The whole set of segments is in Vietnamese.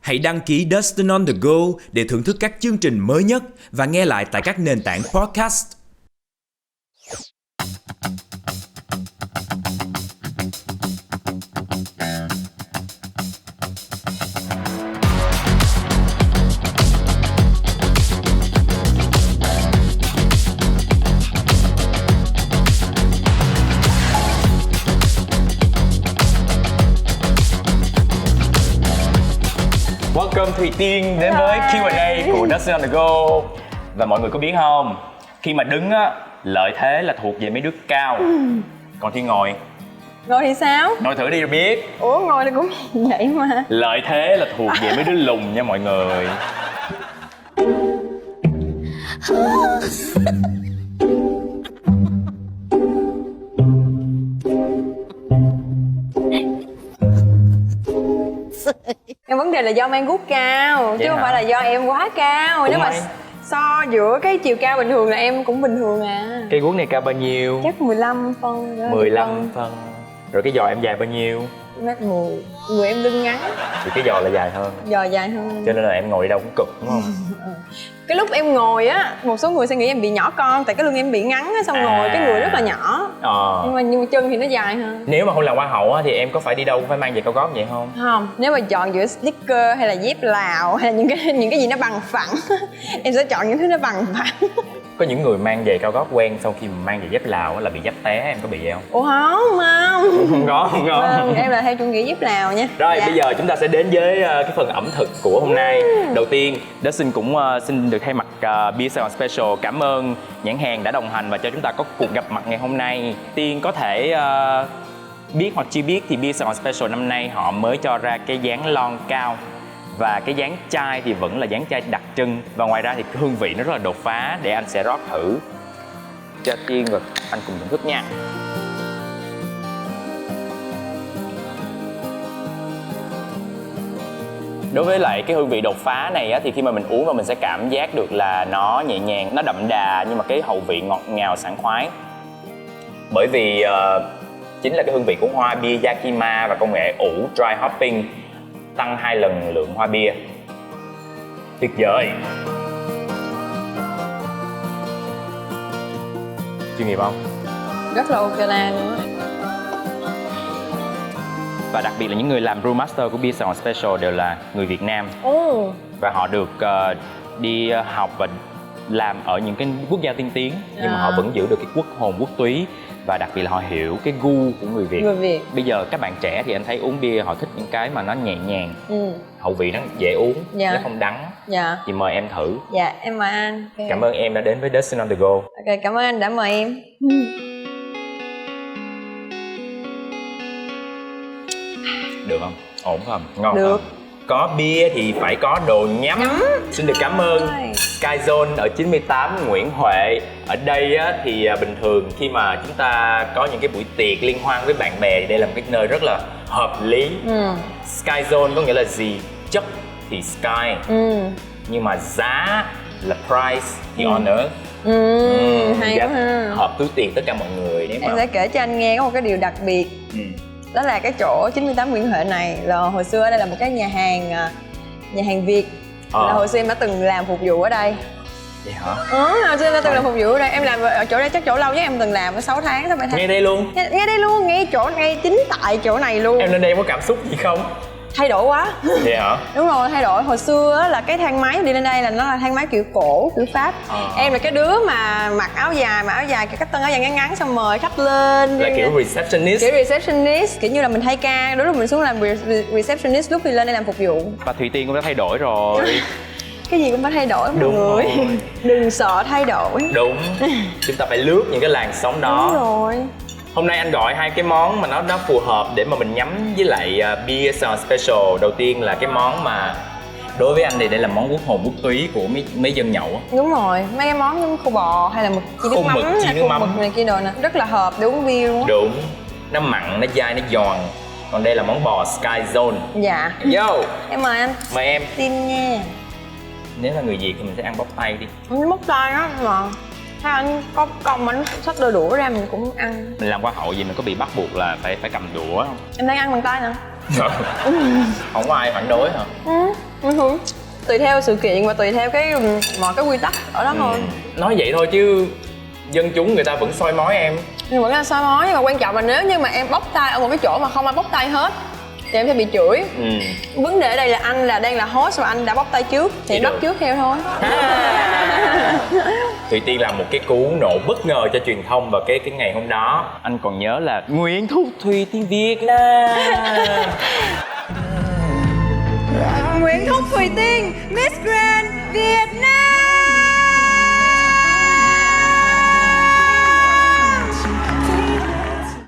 Hãy đăng ký Dustin on the Go để thưởng thức các chương trình mới nhất và nghe lại tại các nền tảng podcast. Welcome Thùy Tiên đến với Q&A của Dustin on the Go. Và mọi người có biết không, khi mà đứng á, lợi thế là thuộc về mấy đứa cao. Còn khi ngồi thì sao? ngồi thử đi rồi biết. Ủa ngồi thì cũng vậy mà. Lợi thế là thuộc về mấy đứa lùn nha mọi người. Cái vấn đề là do mang guốc cao Vậy chứ không hả? phải là do em quá cao. Nếu mà may. so giữa cái chiều cao bình thường là em cũng bình thường à. Cây guốc này cao bao nhiêu? Chắc 15 phân đó. 15 phân. Rồi cái giò em dài bao nhiêu? Mét 10. Người em lưng ngắn, Thì cái giò là dài hơn. giò dài hơn. Cho nên là em ngồi đi đâu cũng cực đúng không? Cái lúc em ngồi á, một số người sẽ nghĩ em bị nhỏ con tại cái lưng em bị ngắn á, xong ngồi cái người rất là nhỏ. Nhưng mà chân thì nó dài hơn. Nếu mà không làm hoa hậu á, thì em có phải đi đâu cũng phải mang giày cao gót vậy không? Không, nếu mà chọn giữa sneaker hay là dép Lào hay là những cái gì nó bằng phẳng em sẽ chọn những thứ nó bằng phẳng. Có những người mang giày cao gót quen sau khi mà mang giày dép Lào á là bị dép té, em có bị vậy không? Ủa không. Không có. Vâng, em là theo chủ nghĩa dép Lào nha. Rồi Dạ. bây giờ chúng ta sẽ đến với cái phần ẩm thực của hôm nay. Đầu tiên, Dustin cũng xin được thay mặt Beer Sài Gòn Special cảm ơn nhãn hàng đã đồng hành và cho chúng ta có cuộc gặp mặt ngày hôm nay. Tiên có thể biết hoặc chưa biết thì Beer Sài Gòn Special năm nay họ mới cho ra cái dáng lon cao. Và cái dáng chai thì vẫn là dáng chai đặc trưng. Và ngoài ra thì hương vị nó rất là đột phá. Để anh sẽ rót thử cho Tiên và anh cùng thưởng thức nha. Đối với lại cái hương vị đột phá này á, thì khi mà mình uống và mình sẽ cảm giác được là nó nhẹ nhàng, nó đậm đà nhưng mà cái hậu vị ngọt ngào sảng khoái. Bởi vì chính là cái hương vị của hoa bia Yakima và công nghệ ủ dry hopping tăng 2 lần lượng hoa bia. Tuyệt vời. Chuyên nghiệp không? Rất là ok la luôn á. Và đặc biệt là những người làm brewmaster của Beer Sài Gòn Special đều là người Việt Nam. Và họ được đi học và làm ở những cái quốc gia tiên tiến. Nhưng mà họ vẫn giữ được cái quốc hồn quốc túy. Và đặc biệt là họ hiểu cái gu của người Việt. Bây giờ các bạn trẻ thì anh thấy uống bia họ thích những cái mà nó nhẹ nhàng, hậu vị nó dễ uống, nó không đắng. Thì mời em thử. Dạ, em mời anh. Okay. Cảm ơn em đã đến với Dustin on the Go. Ok, cảm ơn anh đã mời em. Được không? Ổn không? Ngon được không? Có bia thì phải có đồ nhắm. Xin được cảm ơn Skyzone ở 98 Nguyễn Huệ. Ở đây á, thì bình thường khi mà chúng ta có những cái buổi tiệc liên hoan với bạn bè thì đây là một cái nơi rất là hợp lý. Skyzone có nghĩa là gì? Chất thì sky, nhưng mà giá là price thì honor. Hay quá ha. Hợp túi tiền tất cả mọi người. Em sẽ kể cho anh nghe có một cái điều đặc biệt. Đó là cái chỗ 98 Nguyễn Huệ này là hồi xưa đây là một cái nhà hàng Việt. Là hồi xưa em đã từng làm phục vụ ở đây. Vậy hả? Hồi xưa em đã từng làm phục vụ ở đây. Em làm ở chỗ đây chắc chỗ lâu nhất em từng làm 6 tháng, 7 tháng. Ngay đây luôn? Ngay đây luôn, ngay chính tại chỗ này luôn. Em lên đây có cảm xúc gì không? Thay đổi quá. Vậy hả? Đúng rồi, thay đổi. Hồi xưa á, là cái thang máy đi lên đây là nó là thang máy kiểu cổ, kiểu Pháp. Em là cái đứa mà mặc áo dài kiểu cách tân áo dài ngắn ngắn xong mời khách lên. Là kiểu receptionist. Kiểu như là mình thay ca, đúng lúc mình xuống làm receptionist, lúc thì lên đây làm phục vụ. Và Thùy Tiên cũng đã thay đổi rồi. Cái gì cũng phải thay đổi mọi Đúng người. rồi. Đừng sợ thay đổi. Đúng. Chúng ta phải lướt những cái làn sóng đó. Đúng rồi. Hôm nay anh gọi hai cái món mà nó phù hợp để mà mình nhắm với lại Beer Sài Gòn Special. Đầu tiên là cái món mà đối với anh thì đây là món quốc hồn quốc túy của mấy dân nhậu á. Đúng rồi, mấy cái món giống khô bò hay là chiên nước mắm, chiên nước mắm này kia đồ nè, rất là hợp để uống bia luôn. Đúng, nó mặn, nó dai, nó giòn. Còn đây là món bò Skyzone. Dạ. Yo. Em mời anh. Mời em. Xin nha. Nếu là người Việt thì mình sẽ ăn bóc tay đi. Anh bóc tay á mà Thấy anh có công anh xách đôi đũa ra mình cũng ăn. Mình làm hoa hậu gì mình có bị bắt buộc là phải cầm đũa không? Em đang ăn bằng tay nè. Không có ai phản đối hả? Tùy theo sự kiện và tùy theo mọi cái quy tắc ở đó thôi. Nói vậy thôi chứ dân chúng người ta vẫn soi mói em. Nhưng vẫn là soi mói, nhưng mà quan trọng là nếu như mà em bóc tay ở một cái chỗ mà không ai bóc tay hết thì em sẽ bị chửi. Vấn đề ở đây là anh đang là host và anh đã bóc tay trước thì bắt trước theo thôi. Thùy Tiên làm một cái cú nổ bất ngờ cho truyền thông vào cái ngày hôm đó. Anh còn nhớ là Nguyễn Thu Thùy Tiên Việt Nam. Nguyễn Thúc Thùy Tiên, Miss Grand Việt Nam.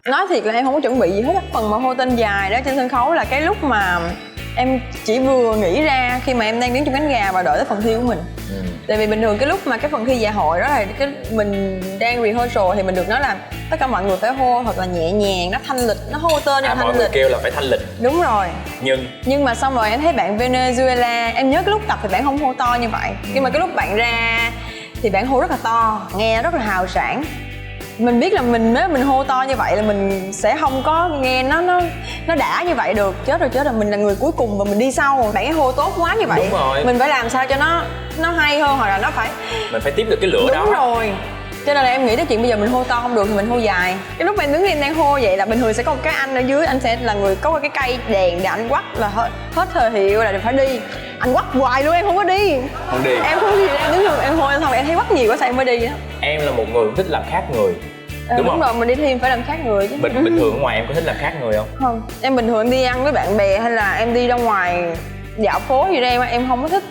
Nói thiệt là em không có chuẩn bị gì hết á. Phần mà hô tên dài đó trên sân khấu là cái lúc mà em chỉ vừa nghĩ ra khi mà em đang đứng trong cánh gà và đợi tới phần thi của mình. Tại vì bình thường cái lúc mà cái phần thi dạ hội đó là cái mình đang rehearsal thì mình được nói là tất cả mọi người phải hô thật là nhẹ nhàng, nó thanh lịch, nó hô tên cho thanh mọi lịch. người kêu là phải thanh lịch. Đúng rồi. Nhưng mà xong rồi em thấy bạn Venezuela, em nhớ cái lúc tập thì bạn không hô to như vậy. Nhưng mà cái lúc bạn ra thì bạn hô rất là to, nghe rất là hào sảng. Mình biết là nếu mình hô to như vậy là mình sẽ không có nghe nó đã như vậy được. Chết rồi, mình là người cuối cùng và mình đi sau. Bạn ấy hô tốt quá như vậy. Đúng rồi. Mình phải làm sao cho nó hay hơn, hoặc là mình phải tiếp được cái lửa đó. Đúng rồi. Cho nên là em nghĩ tới chuyện bây giờ mình hô to không được thì mình hô dài. Cái lúc em đứng em đang hô vậy là bình thường sẽ có một cái anh ở dưới, anh sẽ là người có một cái cây đèn để anh quắt là hết thời hiệu là phải đi. Anh quắt hoài luôn, em không có đi. Không đi. Em không đi, em đứng thường em hô xong em thấy quắt nhiều quá sao em mới đi á. Em là một người thích làm khác người. Đúng rồi, mình đi thi phải làm khác người chứ. Bình thường ở ngoài em có thích làm khác người không? Không, em bình thường em đi ăn với bạn bè hay là em đi ra ngoài dạo phố gì đây em không có thích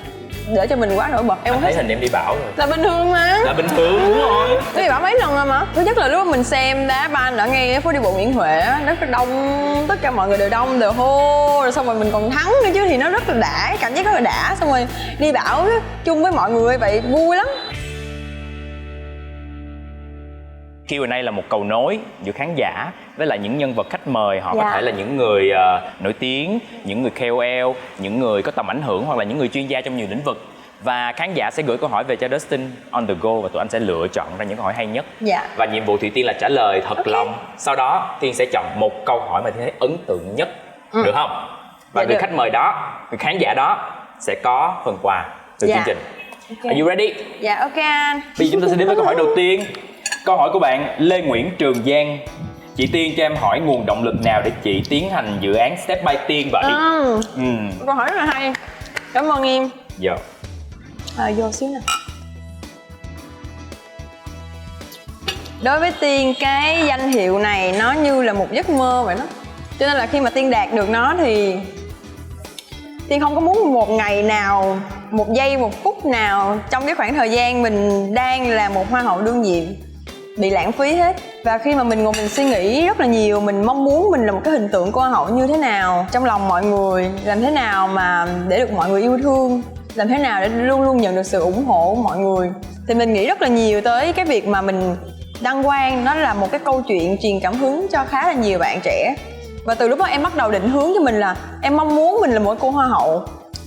để cho mình quá nổi bật. Em thấy hình em đi Bảo rồi. Là bình thường mà. Là bình thường, đúng rồi. Đi Bảo mấy lần rồi mà. Thứ nhất là lúc mình xem đá banh ở ngay phố đi bộ Nguyễn Huệ á, rất là đông, tất cả mọi người đều đông, đều hô, rồi xong rồi mình còn thắng nữa chứ thì nó rất là đã, cảm giác rất là đã. Xong rồi đi Bảo chung với mọi người vậy vui lắm. Q&A là một cầu nối giữa khán giả với lại những nhân vật khách mời. Họ có thể là những người nổi tiếng, những người KOL, những người có tầm ảnh hưởng hoặc là những người chuyên gia trong nhiều lĩnh vực. Và khán giả sẽ gửi câu hỏi về cho Dustin on the go và tụi anh sẽ lựa chọn ra những câu hỏi hay nhất. Và nhiệm vụ Thùy Tiên là trả lời thật lòng. Sau đó Tiên sẽ chọn một câu hỏi mà Tiên thấy ấn tượng nhất. Được không? Và người khách mời đó, người khán giả đó sẽ có phần quà từ chương trình. Are you ready? Dạ, ok anh. Bây giờ chúng ta sẽ đến với câu hỏi đầu tiên. Câu hỏi của bạn Lê Nguyễn Trường Giang: chị Tiên cho em hỏi nguồn động lực nào để chị tiến hành dự án Step by Tiên vậy? Câu hỏi rất là hay. Cảm ơn em. Dạ. Vô xíu nè. Đối với Tiên, cái danh hiệu này nó như là một giấc mơ vậy đó. Cho nên là khi mà Tiên đạt được nó thì Tiên không có muốn một ngày nào, một giây, một phút nào trong cái khoảng thời gian mình đang là một hoa hậu đương nhiệm bị lãng phí hết. Và khi mà mình ngồi mình suy nghĩ rất là nhiều, mình mong muốn mình là một cái hình tượng của hoa hậu như thế nào trong lòng mọi người, làm thế nào mà để được mọi người yêu thương, làm thế nào để luôn luôn nhận được sự ủng hộ của mọi người. Thì mình nghĩ rất là nhiều tới cái việc mà mình đăng quang, nó là một cái câu chuyện truyền cảm hứng cho khá là nhiều bạn trẻ. Và từ lúc đó em bắt đầu định hướng cho mình là em mong muốn mình là một cô hoa hậu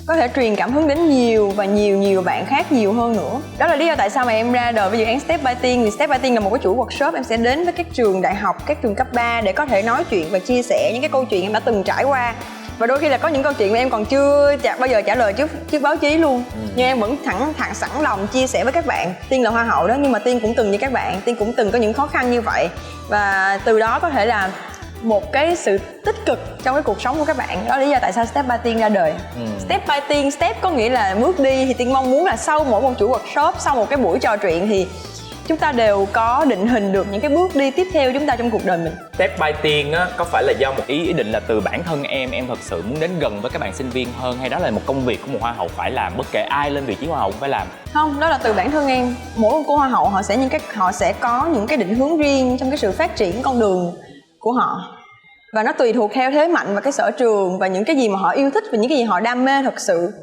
có thể truyền cảm hứng đến nhiều và nhiều bạn khác nhiều hơn nữa. Đó là lý do tại sao mà em ra đời với dự án Step by Tiên. Vì Step by Tiên là một cái chuỗi workshop, em sẽ đến với các trường đại học, các trường cấp 3 để có thể nói chuyện và chia sẻ những cái câu chuyện em đã từng trải qua. Và đôi khi là có những câu chuyện mà em còn chưa bao giờ trả lời trước báo chí luôn. Nhưng em vẫn thẳng sẵn lòng chia sẻ với các bạn. Tiên là hoa hậu đó, nhưng mà Tiên cũng từng như các bạn, Tiên cũng từng có những khó khăn như vậy. Và từ đó có thể là một cái sự tích cực trong cái cuộc sống của các bạn. Đó là lý do tại sao Step by Tiên ra đời. Step by Tiên, step có nghĩa là bước đi, thì Tiên mong muốn là sau mỗi một chuỗi workshop, sau một cái buổi trò chuyện thì chúng ta đều có định hình được những cái bước đi tiếp theo chúng ta trong cuộc đời mình. Step by Tiên á, có phải là do một ý định là từ bản thân em thật sự muốn đến gần với các bạn sinh viên hơn, hay đó là một công việc của một hoa hậu phải làm, bất kể ai lên vị trí hoa hậu cũng phải làm? Không, đó là từ bản thân em. Mỗi một cô hoa hậu họ sẽ có những cái định hướng riêng trong cái sự phát triển con đường của họ. Và nó tùy thuộc theo thế mạnh và cái sở trường và những cái gì mà họ yêu thích và những cái gì họ đam mê thật sự.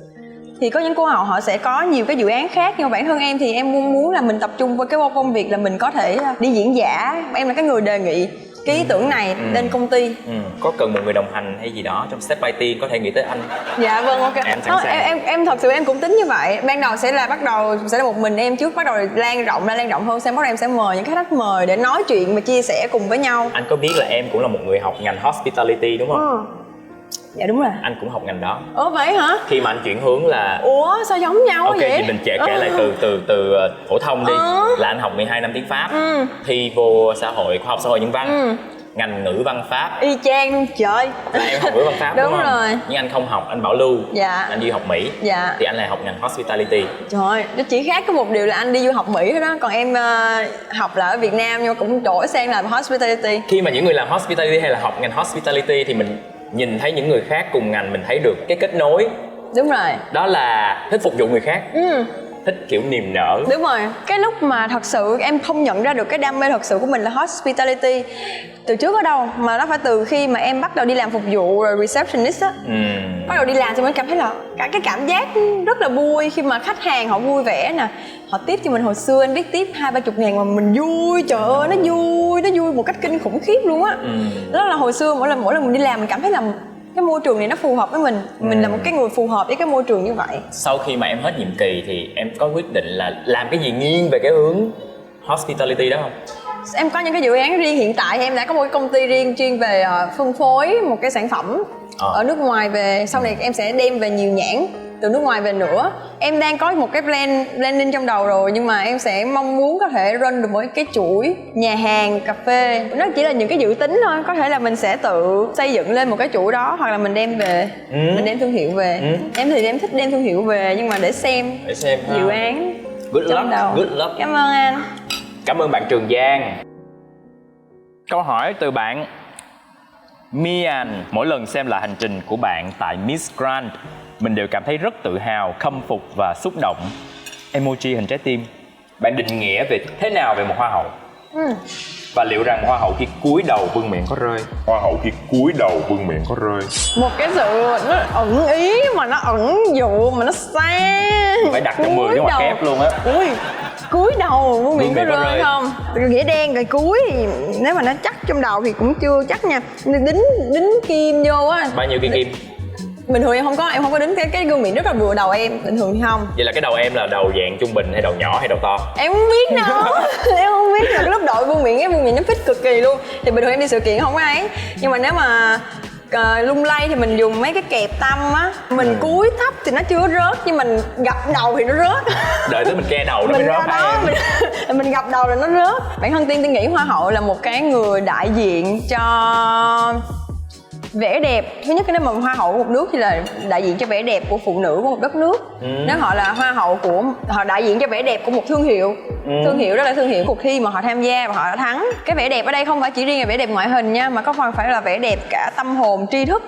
Thì có những cô hậu họ sẽ có nhiều cái dự án khác, nhưng mà bản thân em thì em muốn là mình tập trung vào cái công việc là mình có thể đi diễn giả. Em là cái người đề nghị cái ý tưởng này lên công ty. Có cần một người đồng hành hay gì đó trong Step by Tiên có thể nghĩ tới anh? Dạ vâng, ok. Em sẵn sàng. Em thật sự em cũng tính như vậy. Ban đầu sẽ là một mình em trước, bắt đầu lan rộng hơn, xem bắt đầu em sẽ mời những khách mời để nói chuyện và chia sẻ cùng với nhau. Anh có biết là em cũng là một người học ngành hospitality đúng không? Dạ đúng rồi. Anh cũng học ngành đó. Ủa vậy hả? Khi mà anh chuyển hướng là Ủa sao giống nhau ok vậy? thì mình kể lại từ phổ thông đi, là anh học 12 năm tiếng Pháp, thi vô khoa học xã hội nhân văn, ngành ngữ văn Pháp. Y chang luôn trời. Là em học ngữ văn Pháp đúng Đúng không? rồi. Nhưng anh không học, anh bảo lưu. Dạ. Anh đi học Mỹ. Dạ. Thì anh lại học ngành hospitality. Trời ơi, nó chỉ khác có một điều là anh đi du học Mỹ thôi đó. Còn em học là ở Việt Nam nhưng mà cũng đổi sang làm hospitality. Khi mà những người làm hospitality hay là học ngành hospitality thì mình nhìn thấy những người khác cùng ngành, mình thấy được cái kết nối. Đúng rồi. Đó là thích phục vụ người khác. Thích kiểu niềm nở. Đúng rồi. Cái lúc mà thật sự em không nhận ra được cái đam mê thật sự của mình là hospitality từ trước ở đâu, mà nó phải từ khi mà em bắt đầu đi làm phục vụ rồi receptionist á. Bắt đầu đi làm thì mới cảm thấy là cả cái cảm giác rất là vui khi mà khách hàng họ vui vẻ nè, họ tiếp cho mình. Hồi xưa anh biết tiếp 20-30 ngàn mà mình vui, trời ơi nó vui một cách kinh khủng khiếp luôn á. Đó là hồi xưa mỗi lần mình đi làm mình cảm thấy là cái môi trường này nó phù hợp với mình là một cái người phù hợp với cái môi trường như vậy. Sau khi mà em hết nhiệm kỳ thì em có quyết định là làm cái gì nghiêng về cái hướng hospitality đó không? Em có những cái dự án riêng, hiện tại thì em đã có một cái công ty riêng chuyên về phân phối một cái sản phẩm ở nước ngoài về. Sau này em sẽ đem về nhiều nhãn từ nước ngoài về nữa. Em đang có một cái planning trong đầu rồi, nhưng mà em sẽ mong muốn có thể run được một cái chuỗi nhà hàng, cà phê. Nó chỉ là những cái dự tính thôi, có thể là mình sẽ tự xây dựng lên một cái chuỗi đó, hoặc là mình đem về, mình đem thương hiệu về. Em thì em thích đem thương hiệu về, nhưng mà để xem dự án Good trong luck, đầu. good luck. Cảm ơn anh. Cảm ơn bạn Trường Giang. Câu hỏi từ bạn Mian. Mỗi lần xem lại hành trình của bạn tại Miss Grand, mình đều cảm thấy rất tự hào, khâm phục và xúc động. Emoji hình trái tim. Bạn định nghĩa về thế nào về một hoa hậu? Và liệu rằng hoa hậu khi cúi đầu vương miện có rơi? Hoa hậu khi cúi đầu vương miện có rơi? Một cái sự nó ẩn ý mà nó ẩn dụ mà nó xa. Phải đặt cho 10 cái ngoặc kép luôn á. Ui, cúi đầu vương miện có Vương miện có rơi rơi. không? Nghĩa đen rồi cúi thì nếu mà nó chắc trong đầu thì cũng chưa chắc nha. Đính kim vô á. Bao nhiêu kim? Bình thường em không có đính cái gương miệng rất là vừa đầu em, bình thường thì không. Vậy là cái đầu em là đầu dạng trung bình hay đầu nhỏ hay đầu to? Em không biết nữa. Em không biết là cái lúc đội vương miện, cái vương miện nó fit cực kỳ luôn. Thì bình thường em đi sự kiện không có ấy. Nhưng mà nếu mà lung lay thì mình dùng mấy cái kẹp tăm á, mình cúi thấp thì nó chưa rớt, nhưng mình gập đầu thì nó rớt. Đợi tới mình ke đầu nó mới Mình rớt ra đó mình gập đầu là nó rớt. Bản thân Tiên nghĩ hoa hậu là một cái người đại diện cho vẻ đẹp. Thứ nhất, nếu mà hoa hậu của một nước thì là đại diện cho vẻ đẹp của phụ nữ của một đất nước. Nếu họ là hoa hậu họ đại diện cho vẻ đẹp của một thương hiệu. Thương hiệu đó là thương hiệu cuộc thi mà họ tham gia và họ đã thắng. Cái vẻ đẹp ở đây không phải chỉ riêng là vẻ đẹp ngoại hình nha, mà có phải là vẻ đẹp cả tâm hồn, tri thức,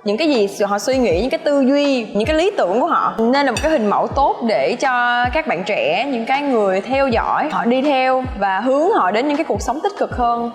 những cái gì họ suy nghĩ, những cái tư duy, những cái lý tưởng của họ. Nên là một cái hình mẫu tốt để cho các bạn trẻ, những cái người theo dõi, họ đi theo và hướng họ đến những cái cuộc sống tích cực hơn.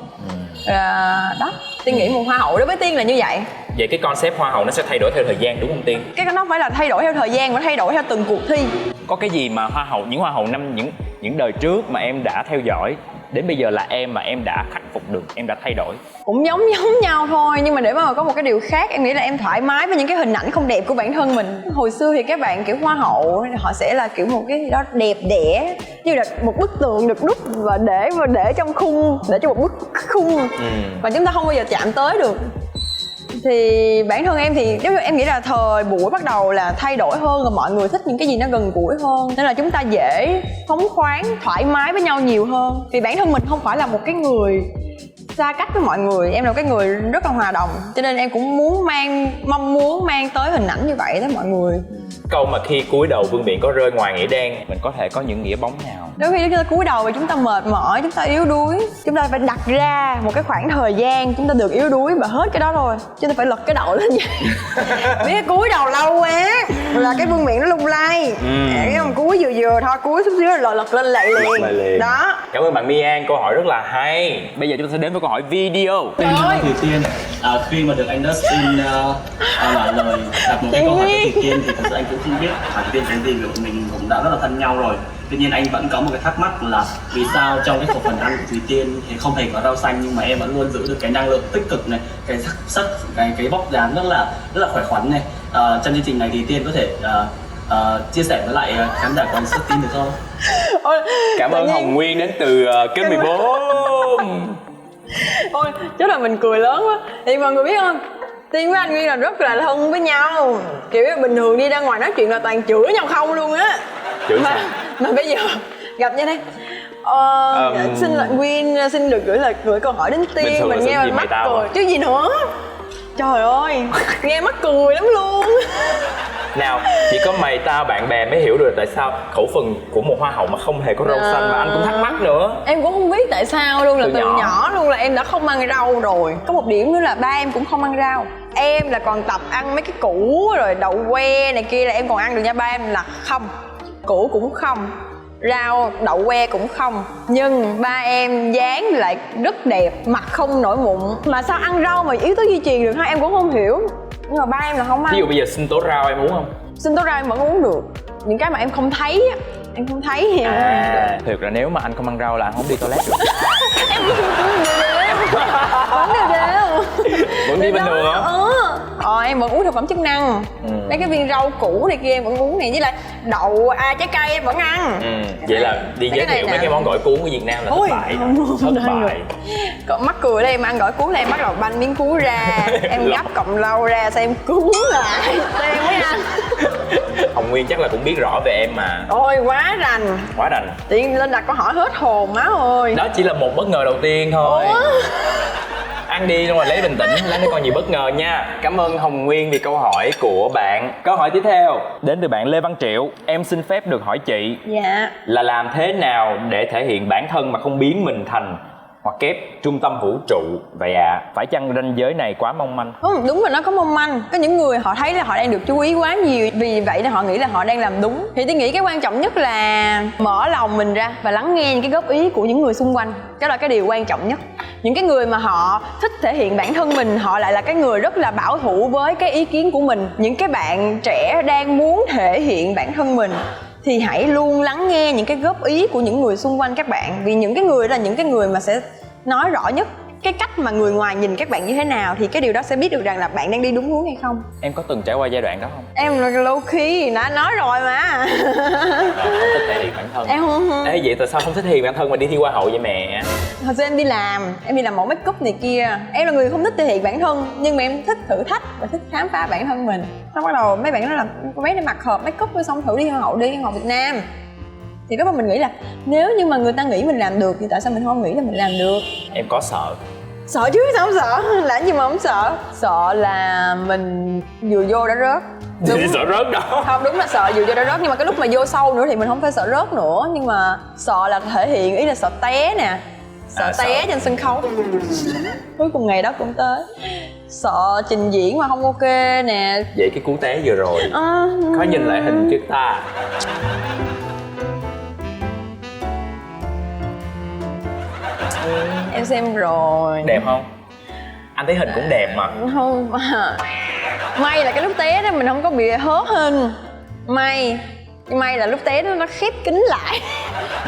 Đó, Tiên nghĩ một hoa hậu đối với Tiên là như vậy. Vậy cái concept hoa hậu nó sẽ thay đổi theo thời gian đúng không Tiên? Cái nó phải là thay đổi theo thời gian, mà thay đổi theo từng cuộc thi. Có cái gì mà những hoa hậu năm những đời trước mà em đã theo dõi đến bây giờ là em mà em đã khắc phục được, em đã thay đổi? Cũng giống nhau thôi, nhưng mà để mà có một cái điều khác, em nghĩ là em thoải mái với những cái hình ảnh không đẹp của bản thân mình. Hồi xưa thì các bạn kiểu hoa hậu họ sẽ là kiểu một cái gì đó đẹp đẽ, như là một bức tường được đúc và để trong khung, để cho một bức khung mà chúng ta không bao giờ chạm tới được. Thì bản thân em thì giống như em nghĩ là thời buổi bắt đầu là thay đổi hơn, và mọi người thích những cái gì nó gần gũi hơn, nên là chúng ta dễ phóng khoáng, thoải mái với nhau nhiều hơn. Vì bản thân mình không phải là một cái người xa cách với mọi người, em là một cái người rất là hòa đồng, cho nên em cũng mong muốn mang tới hình ảnh như vậy tới mọi người. Câu mà khi cúi đầu vương miện có rơi, ngoài nghĩa đen mình có thể có những nghĩa bóng nào? Đôi khi chúng ta cúi đầu và chúng ta mệt mỏi, chúng ta yếu đuối, chúng ta phải đặt ra một cái khoảng thời gian chúng ta được yếu đuối và hết cái đó rồi, chúng ta phải lật cái đầu lên vậy. Biết cái cúi đầu lâu quá là cái vương miện nó lung lay. Cái không cúi vừa thôi, cúi chút xíu rồi lật lên lại liền. Đó. Cảm ơn bạn Mian, câu hỏi rất là hay. Bây giờ chúng ta sẽ đến với câu hỏi video. Tên là Thủy Tiên. Khi mà được anh Dustin trả lời đặt một cái câu hỏi với Thủy Tiên thì thật sự anh cũng không biết hỏi Thủy Tiên cái gì, vì mình cũng đã rất là thân nhau rồi. Tuy nhiên anh vẫn có một cái thắc mắc là vì sao trong cái khẩu phần ăn của Thủy Tiên thì không hề có rau xanh, nhưng mà em vẫn luôn giữ được cái năng lượng tích cực này, cái sắc, cái vóc dáng rất là khỏe khoắn này. Trong chương trình này thì Tiên có thể chia sẻ với lại khán giả của anh Xuất Tin được không? Cảm ơn Hồng Nguyên đến từ kênh 14. Ôi, chắc là mình cười lớn quá. Thì mọi người biết không, Tiên với anh Nguyên là rất là thân với nhau. Kiểu bình thường đi ra ngoài nói chuyện là toàn chửi nhau không luôn á. Chửi mà, sao? mà bây giờ gặp như thế. Xin lỗi Nguyên, xin được gửi câu hỏi đến Bình Tiên. thường Mình là nghe xin gì mình mày mắc tao cười à? chứ gì nữa. Trời ơi, nghe mắc cười lắm luôn. Nào, chỉ có mày tao bạn bè mới hiểu được tại sao khẩu phần của một hoa hậu mà không hề có rau xanh, mà anh cũng thắc mắc nữa. Em cũng không biết tại sao luôn, là Từ từ nhỏ. nhỏ luôn là em đã không ăn rau rồi. Có một điểm nữa là ba em cũng không ăn rau. Em là còn tập ăn mấy cái củ rồi đậu que này kia là em còn ăn được nha. Ba em là không, củ cũng không, rau đậu que cũng không. Nhưng ba em dáng lại rất đẹp, mặt không nổi mụn. Mà sao ăn rau mà yếu tố di truyền được ha, em cũng không hiểu. Nhưng mà ba em là không ăn. Ví dụ bây giờ sinh tố rau em uống không? Sinh tố rau em vẫn uống được. Những cái mà em không thấy á, em không thấy thì em uống được. Thực ra nếu mà anh không ăn rau là anh không đi toilet được. Vẫn đều. Vẫn đi bình thường hả? Em vẫn uống thực phẩm chức năng. Mấy cái viên rau củ này kia em vẫn uống này, với lại đậu trái cây em vẫn ăn. Vậy là đi Mấy giới cái này thiệu mấy nè. cái món gỏi cuốn của Việt Nam là Ôi, thất bại. không Thất được. bại. Còn mắc cười đây, em ăn gỏi cuốn là em bắt đầu banh miếng cuốn ra, em gắp cọng lau ra, xong em cuốn lại, xong em mới ăn. Hồng Nguyên chắc là cũng biết rõ về em mà. Ôi quá rành. Quá rành. Tiện lên đặt câu hỏi hết hồn má ơi. Đó chỉ là một bất ngờ đầu tiên thôi. Ủa? Ăn đi luôn, mà lấy bình tĩnh, lấy con gì bất ngờ nha. Cảm ơn Hồng Nguyên vì câu hỏi của bạn. Câu hỏi tiếp theo đến từ bạn Lê Văn Triệu. Em xin phép được hỏi chị Dạ. là làm thế nào để thể hiện bản thân mà không biến mình thành hoặc kép trung tâm vũ trụ vậy ạ? Phải chăng ranh giới này quá mong manh? Đúng là nó có mong manh. Có những người họ thấy là họ đang được chú ý quá nhiều, vì vậy nên họ nghĩ là họ đang làm đúng. Thì tôi nghĩ cái quan trọng nhất là mở lòng mình ra và lắng nghe những cái góp ý của những người xung quanh. Đó là cái điều quan trọng nhất. Những cái người mà họ thích thể hiện bản thân mình, họ lại là cái người rất là bảo thủ với cái ý kiến của mình. Những cái bạn trẻ đang muốn thể hiện bản thân mình thì hãy luôn lắng nghe những cái góp ý của những người xung quanh các bạn. Vì những cái người đó là những cái người mà sẽ nói rõ nhất cái cách mà người ngoài nhìn các bạn như thế nào, thì cái điều đó sẽ biết được rằng là bạn đang đi đúng hướng hay không. Em có từng trải qua giai đoạn đó không? Em là low key, đã nói rồi mà. Không thích thể hiện bản thân. Em không. Ê, vậy tại sao không thích thể hiện bản thân mà đi thi hoa hậu vậy mẹ? Thật ra em đi làm mẫu make up này kia. Em là người không thích thể hiện bản thân, nhưng mà em thích thử thách và thích khám phá bản thân mình. Xong bắt đầu mấy bạn nói là cô bé này mặc hợp make up xong thử đi hoa hậu Việt Nam. Thì lúc mà mình nghĩ là nếu như mà người ta nghĩ mình làm được thì tại sao mình không nghĩ là mình làm được? Em có sợ? Sợ chứ, sao không sợ? Làm gì mà không sợ? Sợ là mình vừa vô đã rớt. Thì sợ rớt đó. Không, đúng là sợ vừa vô đã rớt, nhưng mà cái lúc mà vô sâu nữa thì mình không phải sợ rớt nữa, nhưng mà sợ là thể hiện, ý là sợ té nè, sợ té trên sân khấu. Cuối cùng ngày đó cũng tới. Sợ trình diễn mà không ok nè. Vậy cái cú té vừa rồi có nhìn lại hình trước ta? Em xem rồi. Đẹp không? Anh thấy hình cũng đẹp mà. Không, may là cái lúc té đó mình không có bị hớt hình. May là lúc té đó nó khép kín lại.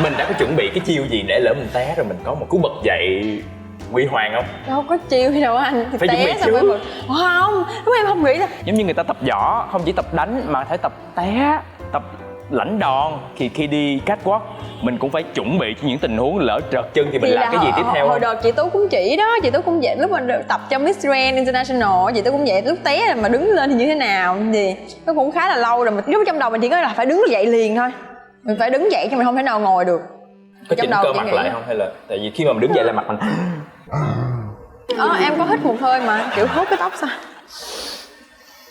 Mình đã có chuẩn bị cái chiêu gì để lỡ mình té rồi mình có một cú bật dậy huy hoàng không? Đâu có chiêu đâu anh. Thì phải chuẩn bị té xong rồi không, lúc em không nghĩ là Giống như người ta tập võ, không chỉ tập đánh mà phải tập té, tập lãnh đòn. Khi đi catwalk mình cũng phải chuẩn bị cho những tình huống lỡ trật chân thì mình thì làm cái gì tiếp theo hồi không? đợt chị Tú cũng chỉ đó, chị Tú cũng vậy. Lúc mà tập cho Miss Grand International, chị Tú cũng vậy. Lúc té mà đứng lên thì như thế nào thì nó cũng khá là lâu rồi. Mà lúc trong đầu mình chỉ có là phải đứng dậy liền thôi. Mình phải đứng dậy chứ mình không thể nào ngồi được. Có trong chỉnh đầu cơ chị mặt nghĩ lại không, hay là tại vì khi mà mình đứng dậy là mặt mình em có hít một hơi mà kiểu hốt cái tóc sao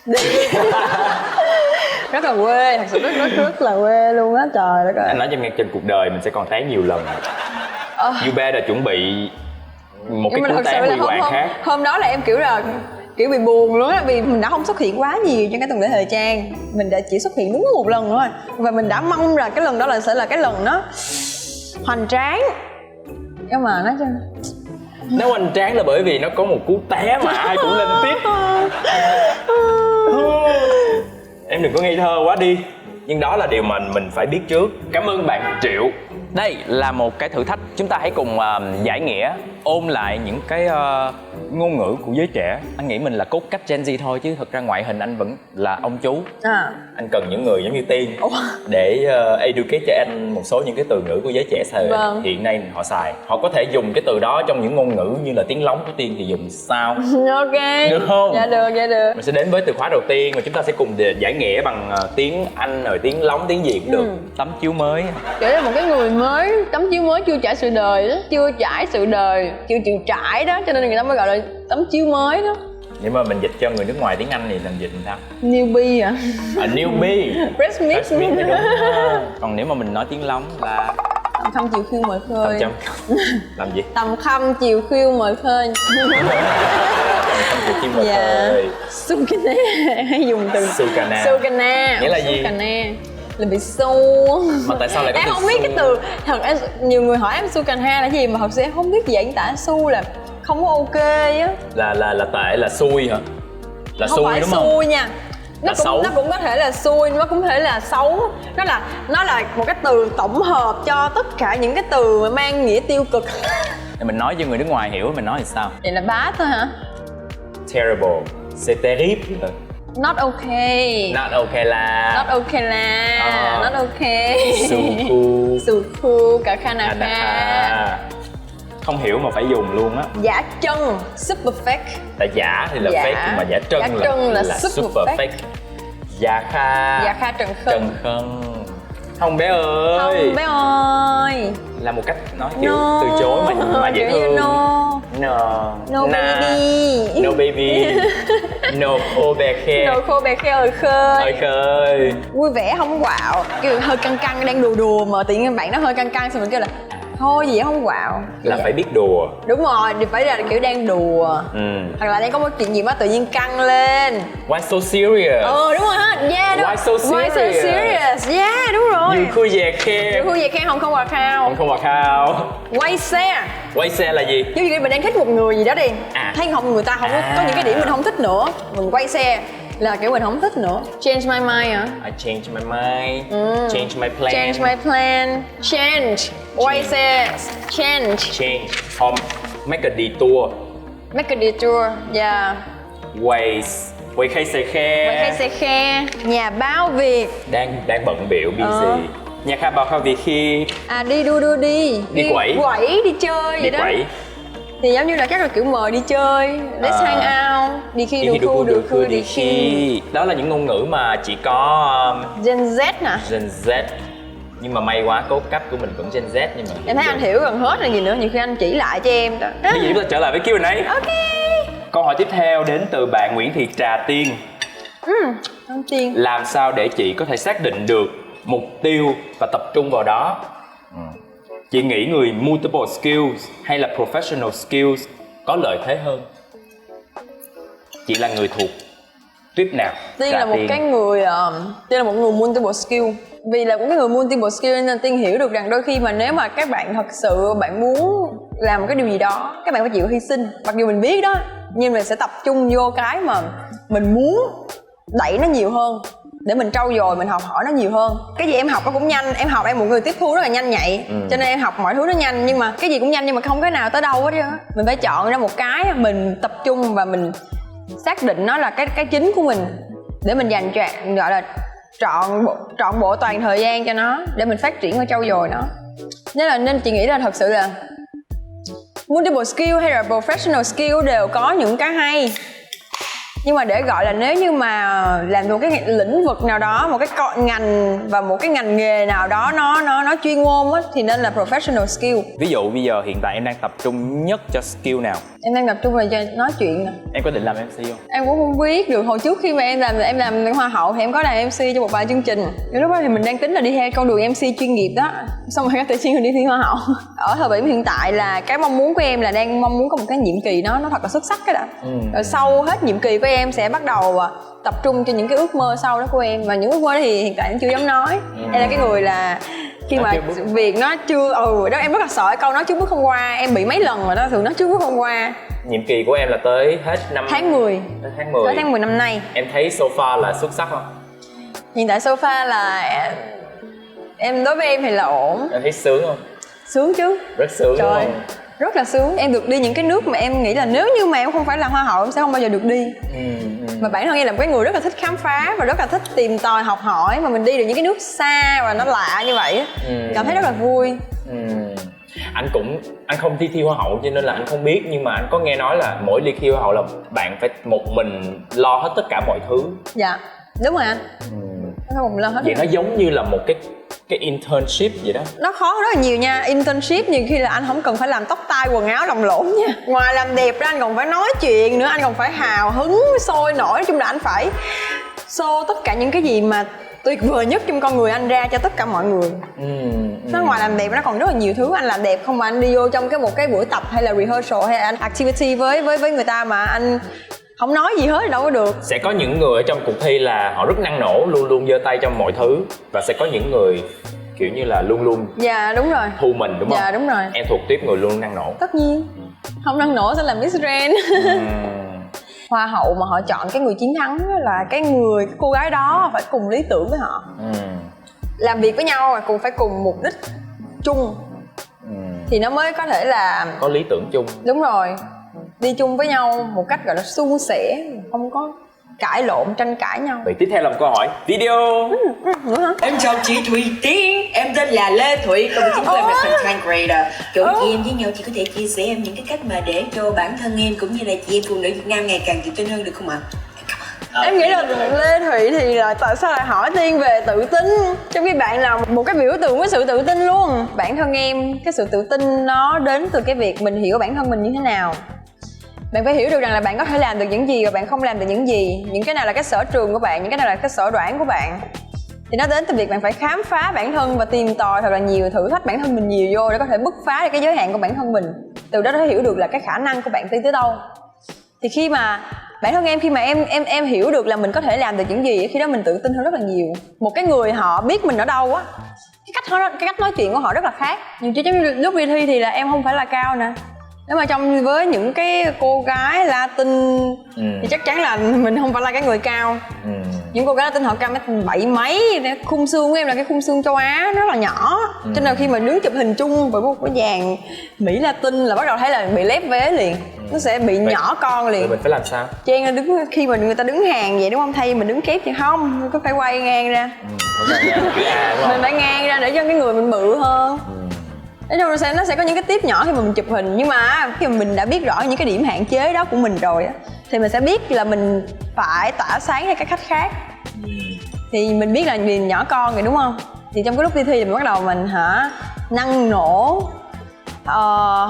đi. Rất là quê, thật sự rất là quê luôn á, trời đất ơi. anh nói cho em nghe, trên cuộc đời mình sẽ còn té nhiều lần. You better chuẩn bị một cái cú té huy hoàng khác. Hôm đó là em kiểu bị buồn luôn á, vì mình đã không xuất hiện quá nhiều trong cái tuần lễ thời trang, mình đã chỉ xuất hiện đúng một lần thôi, và mình đã mong là cái lần đó sẽ là cái lần nó hoành tráng. Nhưng mà nói chung Nó hoành tráng là bởi vì nó có một cú té mà ai cũng lên tiếp. Em đừng có ngây thơ quá đi. Nhưng đó là điều mà mình phải biết trước. Cảm ơn bạn Triệu. Đây là một cái thử thách, chúng ta hãy cùng giải nghĩa ôn lại những cái ngôn ngữ của giới trẻ. Anh nghĩ mình là cốt cách Gen Z thôi, chứ thực ra ngoại hình anh vẫn là ông chú. Anh cần những người giống như Tiên để educate cho anh một số những cái từ ngữ của giới trẻ xài hiện nay họ xài. Họ có thể dùng cái từ đó trong những ngôn ngữ như là tiếng lóng của Tiên thì dùng sao? Ok. Được không? Dạ được, dạ được. Mình sẽ đến với từ khóa đầu tiên và chúng ta sẽ cùng giải nghĩa bằng tiếng Anh, rồi tiếng lóng, tiếng gì cũng được. Tấm chiếu mới. Kiểu là một cái người mới, tấm chiếu mới chưa trải sự đời đó, chưa trải sự đời, chưa chịu trải đó, cho nên người ta mới gọi là tấm chiếu mới đó. Nếu mà mình dịch cho người nước ngoài tiếng Anh thì làm dịch làm sao? Newbie à? Newbie. Fresh meat. Fresh meat mới đúng. Còn nếu mà mình nói tiếng lóng là Tầm khâm chiều khiêu mời khơi. tầm làm gì? Tầm khâm chiều khiêu mời khơi. Chim bờ khơi. Sukana, hay dùng từ Sukana. Sukana. Nghĩa là gì? Sukana là bị su. Mà tại sao lại có em từ không biết su? cái từ thật em, nhiều người hỏi em Sukana là gì mà thật sự em không biết diễn tả su là không có ok á. Là tệ, là xui hả? Là Không xui phải đúng không? xui nha. Là xấu. Nó cũng có thể là xui, nó cũng có thể là xấu. Nó là một cái từ tổng hợp cho tất cả những cái từ mà mang nghĩa tiêu cực. Thì mình nói cho người nước ngoài hiểu mình nói thì sao? Vậy là bad thôi hả? Terrible. C'est terrible. Not okay. Not okay là Not okay là not okay. Suku. Suku cả Kanaka. Kanaka. Không hiểu mà phải dùng luôn á. Giả chân, super fake. Tại giả thì là Giả. fake, nhưng mà giả trân là super fake. fake. Giả kha Trần Khân. Trần Khân. Không bé ơi. Không bé ơi. Là một cách nói kiểu No. từ chối mà dễ Kiểu như thương. no. No baby. No baby. No cô bé khe. Đồ khô bè khơi ơi khơi. Ơi khơi. Vui vẻ không quạo, kiểu hơi căng căng đang đùa đùa mà tự nhiên bạn nó hơi căng căng xong mình kêu là thôi gì không quạo. Là phải biết đùa. Đúng rồi, thì phải là kiểu đang đùa. Hoặc là đang có một chuyện gì đó tự nhiên căng lên. Why so serious? Đúng rồi ha, yeah đó. Why so serious? Yeah, đúng rồi. Như khu về khe. Khu vực khen không quà khao. Không mà khao. Quay xe. Quay xe là gì? Giống như mình đang thích một người gì đó đi. Thấy không, người ta không có những cái điểm mình không thích nữa, mình quay xe là kiểu mình không thích nữa. Change my mind hả? I change my mind. Change my plan. Change my plan. Change. Quay xe. Change. Change. Or make a detour. Make a detour. Yeah. Quay khai xe khe. Quay khai xe khe. Nhà báo việc. Đang bận biệu busy. Nhà khai báo việc khi Đi đu đưa đi. Đi quẩy. Quẩy, đi chơi đi vậy đó. quẩy. Thì giống như là chắc là kiểu mời đi chơi. Let's hang out. Đi khi Đi được khu đi khi. Đó là những ngôn ngữ mà chỉ có Gen Z nè. Gen Z. Nhưng mà may quá cốt cách của mình vẫn Gen Z, nhưng mà Em thấy anh hiểu gần hết là gì nữa, nhiều khi anh chỉ lại cho em đó. Bây giờ chúng ta trở lại với Q&A. Ok. Câu hỏi tiếp theo đến từ bạn Nguyễn Thị Trà Tiên. Đầu tiên. Làm sao để chị có thể xác định được mục tiêu và tập trung vào đó? Chị nghĩ người multiple skills hay là professional skills có lợi thế hơn? Chị là người thuộc tuyếp nào? Tiên Trà là một cái người Tiên là một người multiple skill. Vì là một cái người multiple skill nên Tiên hiểu được rằng đôi khi mà nếu mà các bạn thật sự bạn muốn làm một cái điều gì đó, các bạn phải chịu hy sinh. Mặc dù mình biết đó, nhưng mình sẽ tập trung vô cái mà mình muốn đẩy nó nhiều hơn, để mình trau dồi, mình học hỏi nó nhiều hơn. Cái gì em học nó cũng nhanh, em học em một người tiếp thu rất là nhanh nhạy, cho nên em học mọi thứ nó nhanh. Nhưng mà cái gì cũng nhanh nhưng mà không cái nào tới đâu hết trơn á. Mình phải chọn ra một cái mình tập trung và mình xác định nó là cái chính của mình, để mình dành gọi là trọn bộ toàn thời gian cho nó, để mình phát triển và trau dồi nó. Nên chị nghĩ là thật sự là multiple skill hay là professional skill đều có những cái hay. Nhưng mà để gọi là nếu như mà làm một cái lĩnh vực nào đó, một cái ngành và một cái ngành nghề nào đó nó chuyên môn á, thì nên là professional skill. Ví dụ bây giờ hiện tại em đang tập trung nhất cho skill nào? Em đang tập trung vào nói chuyện nè. Em có định làm MC không? Em cũng không biết được. Hồi trước khi mà em làm hoa hậu thì em có làm MC cho một vài chương trình. Lúc đó thì mình đang tính là đi theo con đường MC chuyên nghiệp đó. Xong rồi tự nhiên đi thi hoa hậu. Ở thời điểm hiện tại là cái mong muốn của em là đang mong muốn có một cái nhiệm kỳ nó thật là xuất sắc cái đã. Rồi sau hết nhiệm kỳ của em sẽ bắt đầu tập trung cho những cái ước mơ sau đó của em. Và những ước mơ đó thì hiện tại em chưa dám nói. Em là cái người là khi mà việc nó chưa đó em rất là sợ câu nói trước bước không qua. Em bị mấy lần rồi đó, thường nói trước bước không qua. Nhiệm kỳ của em là tới hết năm tháng 10. Tới tháng 10. Tới tháng 10 năm nay. Em thấy so far là xuất sắc không? Hiện tại so far là em đối với em thì là ổn. Em thấy sướng không? Sướng chứ. Rất sướng đúng Trời, không? rất là sướng. Em được đi những cái nước mà em nghĩ là nếu như mà em không phải làm hoa hậu em sẽ không bao giờ được đi. Mà bản thân em là một cái người rất là thích khám phá và rất là thích tìm tòi học hỏi, mà mình đi được những cái nước xa và nó lạ như vậy á, cảm thấy rất là vui. Anh không thi hoa hậu cho nên là anh không biết, nhưng mà anh có nghe nói là mỗi đi thi hoa hậu là bạn phải một mình lo hết tất cả mọi thứ. Dạ đúng rồi anh. Nó một lần hết. Vậy nó giống như là một cái internship vậy đó. Nó khó rất là nhiều nha. Internship nhiều khi là anh không cần phải làm tóc tai quần áo lồng lộn nha. Ngoài làm đẹp ra anh còn phải nói chuyện nữa, anh còn phải hào hứng sôi nổi. Nói chung là anh phải show tất cả những cái gì mà tuyệt vời nhất trong con người anh ra cho tất cả mọi người. Nó ngoài làm đẹp nó còn rất là nhiều thứ. Anh làm đẹp không mà anh đi vô trong một cái buổi tập hay là rehearsal hay là anh activity với người ta mà anh không nói gì hết thì đâu có được. Sẽ có những người ở trong cuộc thi là họ rất năng nổ, luôn luôn giơ tay trong mọi thứ, và sẽ có những người kiểu như là luôn luôn Dạ đúng rồi. thu mình, đúng không? Dạ đúng rồi. Em thuộc tiếp người luôn năng nổ. Tất nhiên. Không năng nổ sẽ là Miss Grand. Hoa hậu mà họ chọn cái người chiến thắng là cái cô gái đó phải cùng lý tưởng với họ, làm việc với nhau cùng phải cùng mục đích chung thì nó mới có thể là có lý tưởng chung. Đúng rồi, đi chung với nhau một cách gọi là suôn sẻ, không có cãi lộn tranh cãi nhau. Vậy tiếp theo là một câu hỏi video. Em chào chị Thùy Tiên, em tên là Lê Thụy, còn chính của em là content creator. Chỗ chị em với nhau, chị có thể chia sẻ em những cái cách mà để cho bản thân em cũng như là chị em phụ nữ Việt Nam ngày càng tự tin hơn được không ạ? Em nghĩ là Lê Thụy thì là tại sao lại hỏi Tiên về tự tin, trong khi bạn là một cái biểu tượng của sự tự tin luôn. Bản thân em, cái sự tự tin nó đến từ cái việc mình hiểu bản thân mình như thế nào. Bạn phải hiểu được rằng là bạn có thể làm được những gì và bạn không làm được những gì. Những cái nào là cái sở trường của bạn, những cái nào là cái sở đoản của bạn. Thì nó đến từ việc bạn phải khám phá bản thân và tìm tòi thật là nhiều, thử thách bản thân mình nhiều vô để có thể bứt phá được cái giới hạn của bản thân mình. Từ đó để hiểu được là cái khả năng của bạn đi tới đâu. Thì khi mà bản thân em, khi mà em hiểu được là mình có thể làm được những gì, khi đó mình tự tin hơn rất là nhiều. Một cái người họ biết mình ở đâu á, cái cách nói chuyện của họ rất là khác. Nhiều chứ giống như lúc đi thi thì là em không phải là cao nè. Nếu mà với những cái cô gái Latin thì chắc chắn là mình không phải là cái người cao. Những cô gái Latin họ cao mét 7 mấy, khung xương của em là cái khung xương châu Á rất là nhỏ. Cho nên là khi mà đứng chụp hình chung với một cái dàn Mỹ Latin là bắt đầu thấy là bị lép vế liền. Nó sẽ bị nhỏ con liền. Mình phải làm sao? Trang là đứng khi mà người ta đứng hàng vậy đúng không? Thay vì mình đứng kép thì không, có phải quay ngang ra. Mình phải ngang ra để cho cái người mình bự hơn. Nói chung nó sẽ có những cái tip nhỏ khi mà mình chụp hình, nhưng mà khi mà mình đã biết rõ những cái điểm hạn chế đó của mình rồi á thì mình sẽ biết là mình phải tỏa sáng theo cái cách khác. Thì mình biết là mình nhỏ con rồi đúng không? Thì trong cái lúc đi thi thì mình bắt đầu mình năng nổ,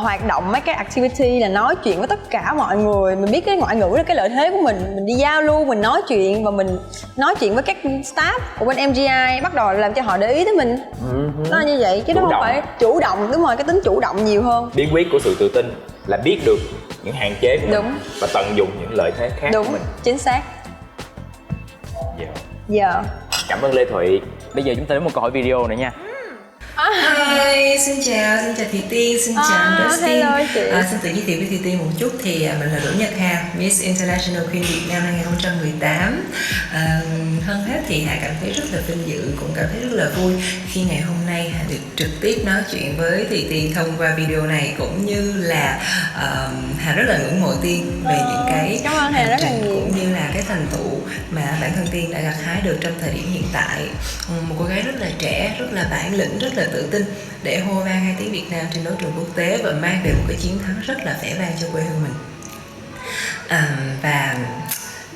hoạt động mấy cái activity là nói chuyện với tất cả mọi người. Mình biết cái ngoại ngữ là cái lợi thế của mình đi giao lưu, mình nói chuyện và mình nói chuyện với các staff của bên MGI, bắt đầu làm cho họ để ý tới mình. Nó là như vậy chứ nó không phải chủ động. Đúng rồi, cái tính chủ động nhiều hơn. Bí quyết của sự tự tin là biết được những hạn chế của mình và tận dụng những lợi thế khác của mình. Chính xác. Giờ Cảm ơn Lê Thụy. Bây giờ chúng ta đến một câu hỏi video nữa nha. Hi, xin chào Thùy Tiên, xin chào anh Dustin. Hello chị. Xin tự giới thiệu với Thùy Tiên một chút thì mình là Đỗ Nhật Hà, Miss International Queen Việt Nam 2018. Hơn hết thì Hà cảm thấy rất là vinh dự, cũng cảm thấy rất là vui khi ngày hôm nay Hà được trực tiếp nói chuyện với Thùy Tiên thông qua video này, cũng như là Hà rất là ngưỡng mộ Tiên về những cái hành trình cũng như là cái thành tựu mà bản thân Tiên đã gặt hái được trong thời điểm hiện tại. Một cô gái rất là trẻ, rất là bản lĩnh, rất là tự tin để hô vang hai tiếng Việt Nam trên đấu trường quốc tế và mang về một cái chiến thắng rất là vẻ vang cho quê hương mình. Và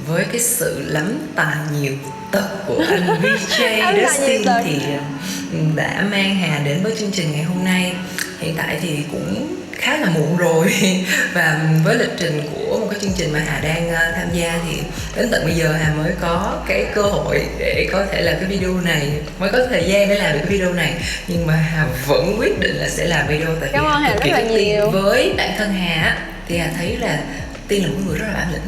với cái sự lắm tài nhiều tật của anh VJ Dustin thì đã mang Hà đến với chương trình ngày hôm nay. Hiện tại thì cũng khá là muộn rồi và với lịch trình của một cái chương trình mà Hà đang tham gia thì đến tận bây giờ Hà mới có cái cơ hội để có thể làm cái video này, mới có thời gian để làm được cái video này, nhưng mà Hà vẫn quyết định là sẽ làm video tại vì Hà cực kỳ thích Tiên. Với bản thân Hà thì Hà thấy là Tiên là một người rất là bản lĩnh.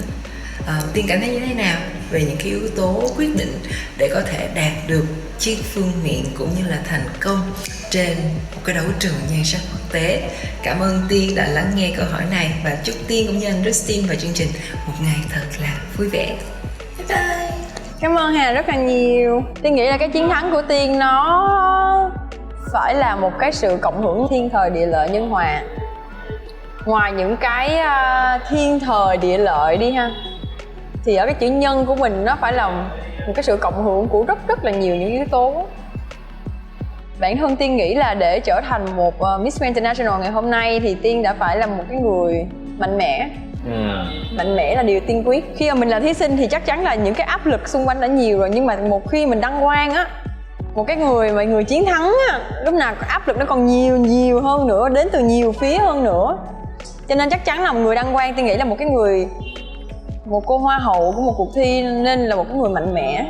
Tiên cảm thấy như thế nào về những cái yếu tố quyết định để có thể đạt được chiếc vương miện cũng như là thành công trên một cái đấu trường nhan sắc quốc tế? Cảm ơn Tiên đã lắng nghe câu hỏi này và chúc Tiên cũng như anh Dustin và chương trình một ngày thật là vui vẻ. Bye bye. Cảm ơn Hà rất là nhiều. Tiên nghĩ là cái chiến thắng của Tiên nó phải là một cái sự cộng hưởng thiên thời địa lợi nhân hòa. ngoài những cái thiên thời địa lợi đi ha, thì ở cái chữ nhân của mình nó phải là một cái sự cộng hưởng của rất là nhiều những yếu tố. Bản thân Tiên nghĩ là để trở thành một Miss Grand International ngày hôm nay thì Tiên đã phải là một cái người mạnh mẽ. Mạnh mẽ là điều tiên quyết. Khi mà mình là thí sinh thì chắc chắn là những cái áp lực xung quanh đã nhiều rồi, nhưng mà một khi mình đăng quang á, một cái người chiến thắng á, lúc nào áp lực nó còn nhiều hơn nữa, đến từ nhiều phía hơn nữa. Cho nên chắc chắn là một người đăng quang, Tiên nghĩ là một cô hoa hậu của một cuộc thi nên là một cái người mạnh mẽ,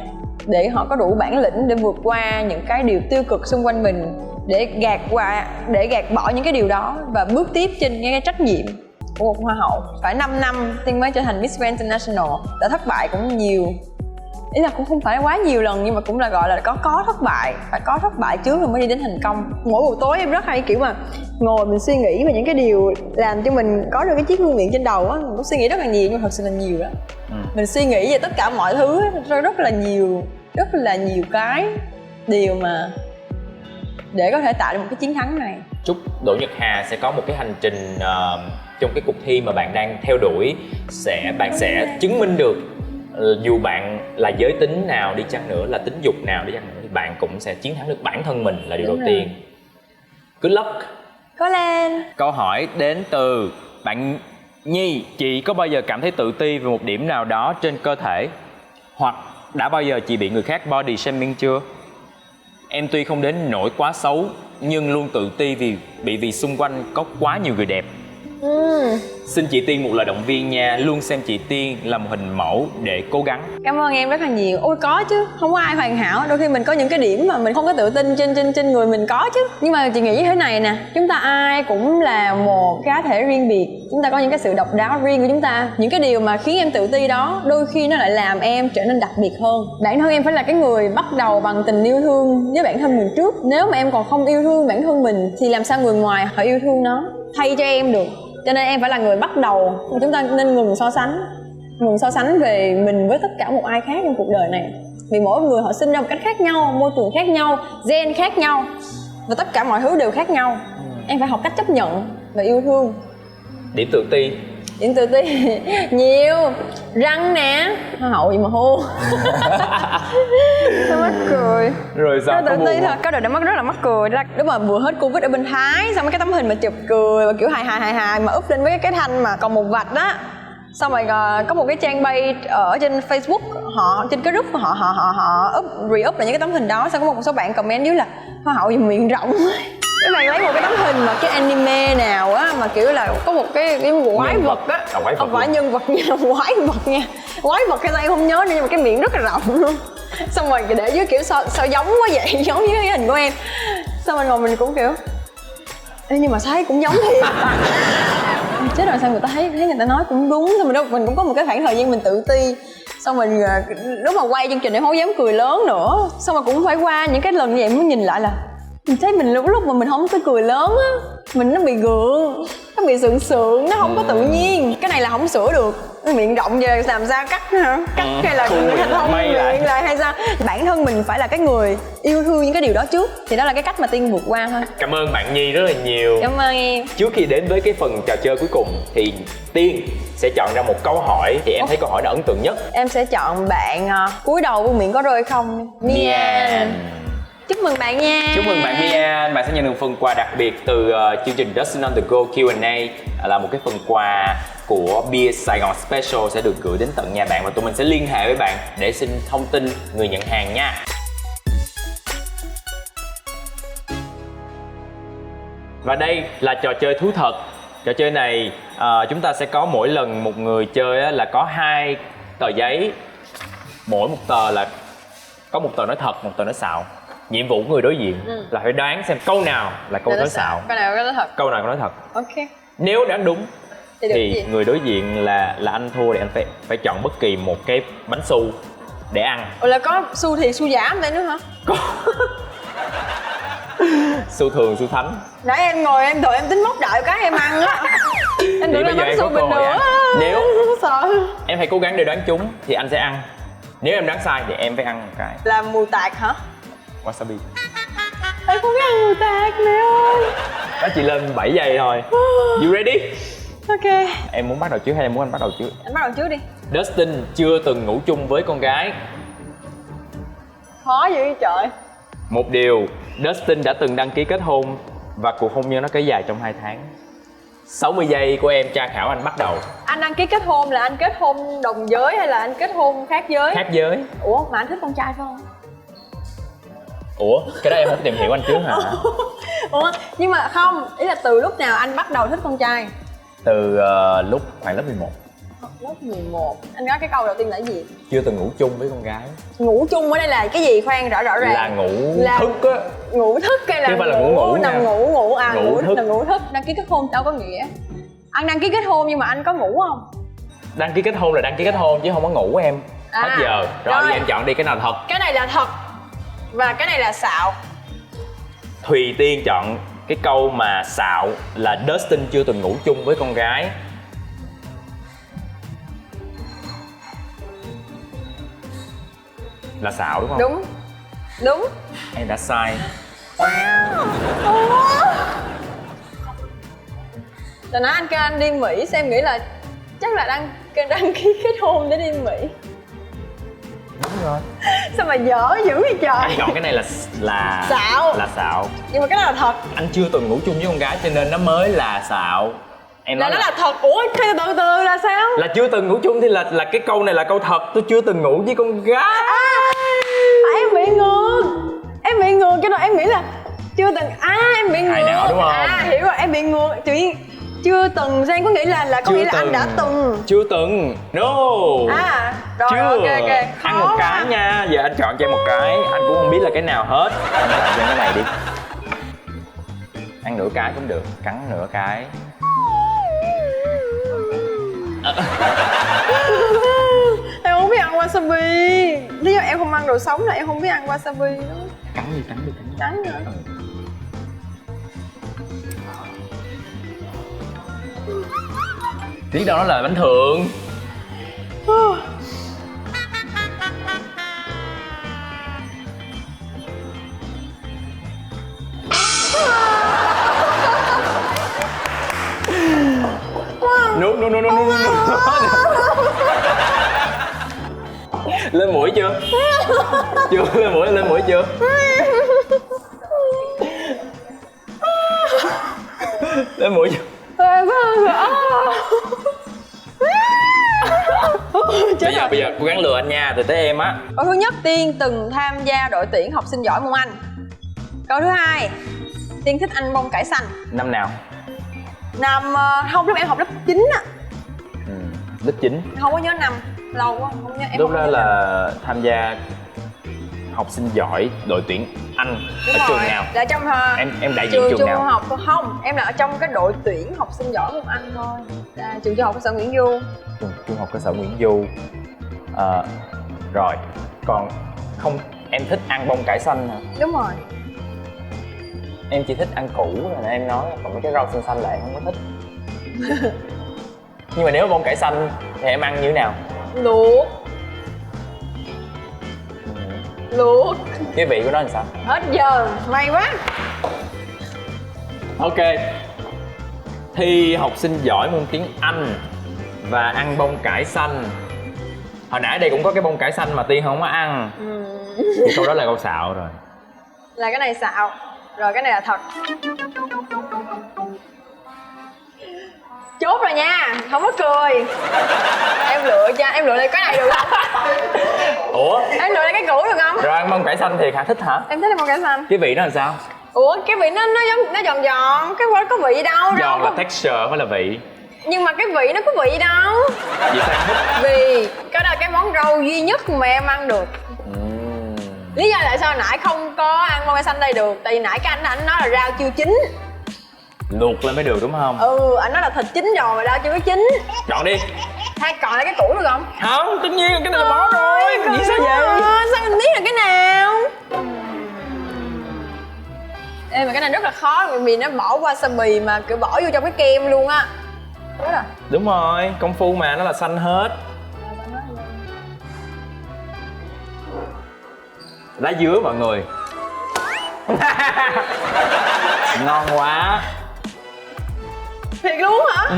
để họ có đủ bản lĩnh để vượt qua những cái điều tiêu cực xung quanh mình, để gạt bỏ những cái điều đó và bước tiếp trên cái trách nhiệm của một hoa hậu. Phải 5 năm Tiên mới trở thành Miss Grand International, đã thất bại cũng nhiều, ý là cũng không phải quá nhiều lần, nhưng mà cũng là gọi là có thất bại, phải có thất bại trước rồi mới đi đến thành công. Mỗi buổi tối em rất hay kiểu mà ngồi mình suy nghĩ về những cái điều làm cho mình có được cái chiếc vương miện trên đầu á, mình cũng suy nghĩ rất là nhiều, nhưng thật sự là nhiều đó. Mình suy nghĩ về tất cả mọi thứ rất là nhiều cái điều mà để có thể tạo được một cái chiến thắng này. Chúc Đỗ Nhật Hà sẽ có một cái hành trình trong cái cuộc thi mà bạn đang theo đuổi, bạn sẽ chứng minh được dù bạn là giới tính nào đi chăng nữa, là tính dục nào đi chăng nữa, thì bạn cũng sẽ chiến thắng được bản thân mình là điều đầu tiên. Good luck. Cố lên. Câu hỏi đến từ bạn Nhi. Chị có bao giờ cảm thấy tự ti về một điểm nào đó trên cơ thể, hoặc đã bao giờ chị bị người khác body shaming chưa? Em tuy không đến nỗi quá xấu, nhưng luôn tự ti vì xung quanh có quá nhiều người đẹp. Xin chị Tiên một lời động viên nha, luôn xem chị Tiên là một hình mẫu để cố gắng. Cảm ơn em rất là nhiều. Ôi có chứ, không có ai hoàn hảo, đôi khi mình có những cái điểm mà mình không có tự tin trên người mình có chứ. Nhưng mà chị nghĩ thế này nè, chúng ta ai cũng là một cá thể riêng biệt, chúng ta có những cái sự độc đáo riêng của chúng ta. Những cái điều mà khiến em tự ti đó đôi khi nó lại làm em trở nên đặc biệt hơn. Bản thân em phải là cái người bắt đầu bằng tình yêu thương với bản thân mình trước. Nếu mà em còn không yêu thương bản thân mình thì làm sao người ngoài họ yêu thương nó thay cho em được. Cho nên em phải là người bắt đầu. Chúng ta nên ngừng so sánh về mình với tất cả một ai khác trong cuộc đời này. Vì mỗi người họ sinh ra một cách khác nhau, môi trường khác nhau, gen khác nhau, và tất cả mọi thứ đều khác nhau. Em phải học cách chấp nhận và yêu thương. Điểm tự ti nhiều. Răng nè, hoa hậu gì mà hô. Nó mắc cười. Rồi sao? Nó tự ti thật, có đời đã rất là mắc cười. Lúc mà vừa hết Covid ở bên Thái, xong cái tấm hình mà chụp cười và kiểu hài mà up lên với cái thanh mà còn một vạch đó. Xong rồi có một cái trang page ở trên Facebook, trên cái group họ re-up lại những cái tấm hình đó. Xong có một số bạn comment dưới là hoa hậu gì miệng rộng. Các bạn lấy một cái tấm hình mà cái anime nào á mà kiểu là có một cái quái vật á, không phải nhân vật nha, quái vật hay sao em không nhớ nữa, nhưng mà cái miệng rất là rộng luôn. Xong rồi để dưới kiểu sao giống quá vậy, giống với cái hình của em. Xong rồi ngồi mình cũng kiểu ê, nhưng mà thấy cũng giống thiệt. Chết rồi, sao người ta thấy người ta nói cũng đúng. Xong rồi mình cũng có một cái khoảng thời gian mình tự ti. Xong mình lúc mà quay chương trình em không dám cười lớn nữa. Xong rồi cũng phải qua những cái lần như vậy mới nhìn lại là mình thấy mình lúc mà mình không có cười lớn á, mình nó bị gượng, nó bị sượng, nó không có tự nhiên. Cái này là không sửa được. Miệng rộng giờ làm sao cắt hả? Cắt hay là thành thông miệng lại hay sao? Bản thân mình phải là cái người yêu thương những cái điều đó trước, thì đó là cái cách mà Tiên vượt qua thôi. Cảm ơn bạn Nhi rất là nhiều. Cảm ơn em. Trước khi đến với cái phần trò chơi cuối cùng thì Tiên sẽ chọn ra một câu hỏi, thì em thấy câu hỏi nào ấn tượng nhất? Em sẽ chọn bạn cúi đầu vương miện có rơi không? Mian. Chúc mừng bạn nha. Chúc mừng bạn Mian. Bạn sẽ nhận được phần quà đặc biệt từ chương trình Dancing on the Go Q&A, là một cái phần quà của Beer Sài Gòn Special sẽ được gửi đến tận nhà bạn, và tụi mình sẽ liên hệ với bạn để xin thông tin người nhận hàng nha. Và đây là trò chơi thú thật. Trò chơi này chúng ta sẽ có mỗi lần một người chơi là có 2 tờ giấy, mỗi một tờ là có một tờ nói thật, một tờ nói xạo. Nhiệm vụ của người đối diện là phải đoán xem câu nào là câu nói xạo, câu nào nói thật, câu nào nói thật. Ok. Nếu đoán đúng thì được người đối diện là anh thua, thì anh phải chọn bất kỳ một cái bánh xu để ăn. Ủa là có xu thiệt xu giả đây nữa hả? Có. Xu thường xu thánh. Nãy em ngồi em đợi em tính móc đại cái em ăn á. Em đừng làm bánh xu bình nữa. Nếu sợ em phải cố gắng để đoán trúng thì anh sẽ ăn. Nếu em đoán sai thì em phải ăn một cái. Là mù tạt hả? Wasabi. Em không biết ăn mù tạt mẹ ơi. Đó chỉ lên 7 giây thôi. You ready? Ok. Em muốn bắt đầu trước hay em muốn anh bắt đầu trước? Anh bắt đầu trước đi. Dustin chưa từng ngủ chung với con gái. Khó dữ vậy trời. Một điều, Dustin đã từng đăng ký kết hôn và cuộc hôn nhân nó kéo dài trong 2 tháng. 60 giây của em tra khảo anh bắt đầu. Anh đăng ký kết hôn là anh kết hôn đồng giới hay là anh kết hôn khác giới? Khác giới. Ủa mà anh thích con trai phải không? Ủa, cái đó em không tìm hiểu anh trước hả? Ủa nhưng mà không, ý là từ lúc nào anh bắt đầu thích con trai? Từ lúc khoảng lớp 11. Lớp 11. Anh nói cái câu đầu tiên là cái gì? Chưa từng ngủ chung với con gái. Ngủ chung ở đây là cái gì? Khoan rõ ràng. Là ngủ Là thức á. Ngủ thức hay là Chứ không phải là ngủ nằm nha. ngủ à? Ngủ thức. Nằm ngủ thức. Đăng ký kết hôn đâu có nghĩa. Anh đăng ký kết hôn nhưng mà anh có ngủ không? Đăng ký kết hôn là đăng ký kết hôn chứ không có ngủ em. Hết giờ. Rồi rồi. giờ em chọn đi cái nào thật. Cái này là thật và cái này là xạo. Thùy Tiên chọn cái câu mà xạo là Dustin chưa từng ngủ chung với con gái. Là xạo đúng không? Đúng. Đúng. Em đã sai. Hồi nãy anh kêu anh đi Mỹ, xem nghĩ là chắc là đăng ký kết hôn để đi Mỹ. Đúng rồi. Sao mà dở dữ vậy trời? Anh chọn cái này là Xạo. Là xạo. Nhưng mà cái này là thật. Anh chưa từng ngủ chung với con gái cho nên nó mới là xạo. Em Là nói nó là thật. Ủa từ từ là sao? là chưa từng ngủ chung thì là cái câu này là câu thật. Tôi chưa từng ngủ với con gái. Em bị ngược. Em bị ngược cho nên em nghĩ là chưa từng. Em bị ngược. Hài não đúng không? Hiểu rồi, em bị ngược. Tự nhiên chưa từng xem có nghĩa là có nghĩa là anh đã từng. Chưa từng. No. Rồi Chưa. ok. Ăn một cái nha. Giờ anh chọn cho em một cái. Anh cũng không biết là cái nào hết. Anh chọn cho cái này đi. Ăn nửa cái cũng được. Cắn nửa cái. Em không biết ăn wasabi. Lý do em không ăn đồ sống là em không biết ăn wasabi đó. Cắn đi. Cắn hả? Biết đâu nó là bánh thượng. Nuốt. Lên mũi chưa? Chưa lên mũi chưa? Lên mũi chưa? Bây giờ cố gắng lừa anh nha, từ tới em á. Câu thứ nhất, Tiên từng tham gia đội tuyển học sinh giỏi môn Anh. Câu thứ hai, Tiên thích ăn bông cải xanh. Năm nào? Năm không, lúc em học lớp 9 á. Lớp 9. Không có nhớ năm, lâu quá không nhớ. Em Lúc không đó nhớ là tham gia học sinh giỏi đội tuyển Anh. Đúng ở rồi. trường nào? Là trong Em đại diện trường nào? học thôi. Không, em là ở trong cái đội tuyển học sinh giỏi môn Anh thôi. Trường trung học cơ sở Nguyễn Du. Trường trung học cơ sở Nguyễn Du. Rồi, còn không, em thích ăn bông cải xanh hả? Đúng rồi. Em chỉ thích ăn củ rồi nè, em nói, còn mấy cái rau xanh xanh là em không có thích. Nhưng mà nếu bông cải xanh thì em ăn như thế nào? Luộc. Luộc. Cái vị của nó làm sao? Hết giờ, may quá. Ok. Thi học sinh giỏi môn tiếng Anh và ăn bông cải xanh. Hồi nãy đây cũng có cái bông cải xanh mà Tiên không có ăn. Thì câu đó là câu xạo rồi. Là cái này xạo. Rồi cái này là thật. Chốt rồi nha, không có cười. Em lựa cho, em lựa lại cái này được không? Ủa? Em lựa lại cái cũ được không? Rồi ăn bông cải xanh thì Khả thích hả? Em thích ăn bông cải xanh. Cái vị nó làm sao? Ủa cái vị nó giống, nó giòn giòn, cái có vị đâu. Giòn là có... texture không phải là vị. Nhưng mà cái vị nó có vị đâu. Vì sao em thích? Vì cái đó là cái món rau duy nhất mà em ăn được. Lý do tại sao nãy không có ăn bông cải xanh đây được? Tại vì nãy cái anh nói là rau chưa chín. Luộc lên mới được đúng không? Anh nói là thịt chín rồi mà rau chưa có chín. Chọn đi. Hay còn lại cái cũ được không? Không, tất nhiên cái này là bó rồi. Nghĩ sao vậy? Sao mình biết là cái nào? Ê mà cái này rất là khó vì nó bỏ wasabi mà kiểu bỏ vô trong cái kem luôn á. Đúng rồi. Đúng rồi, công phu mà, nó là xanh hết. Lá dứa mọi người. Ngon quá. Thiệt luôn hả?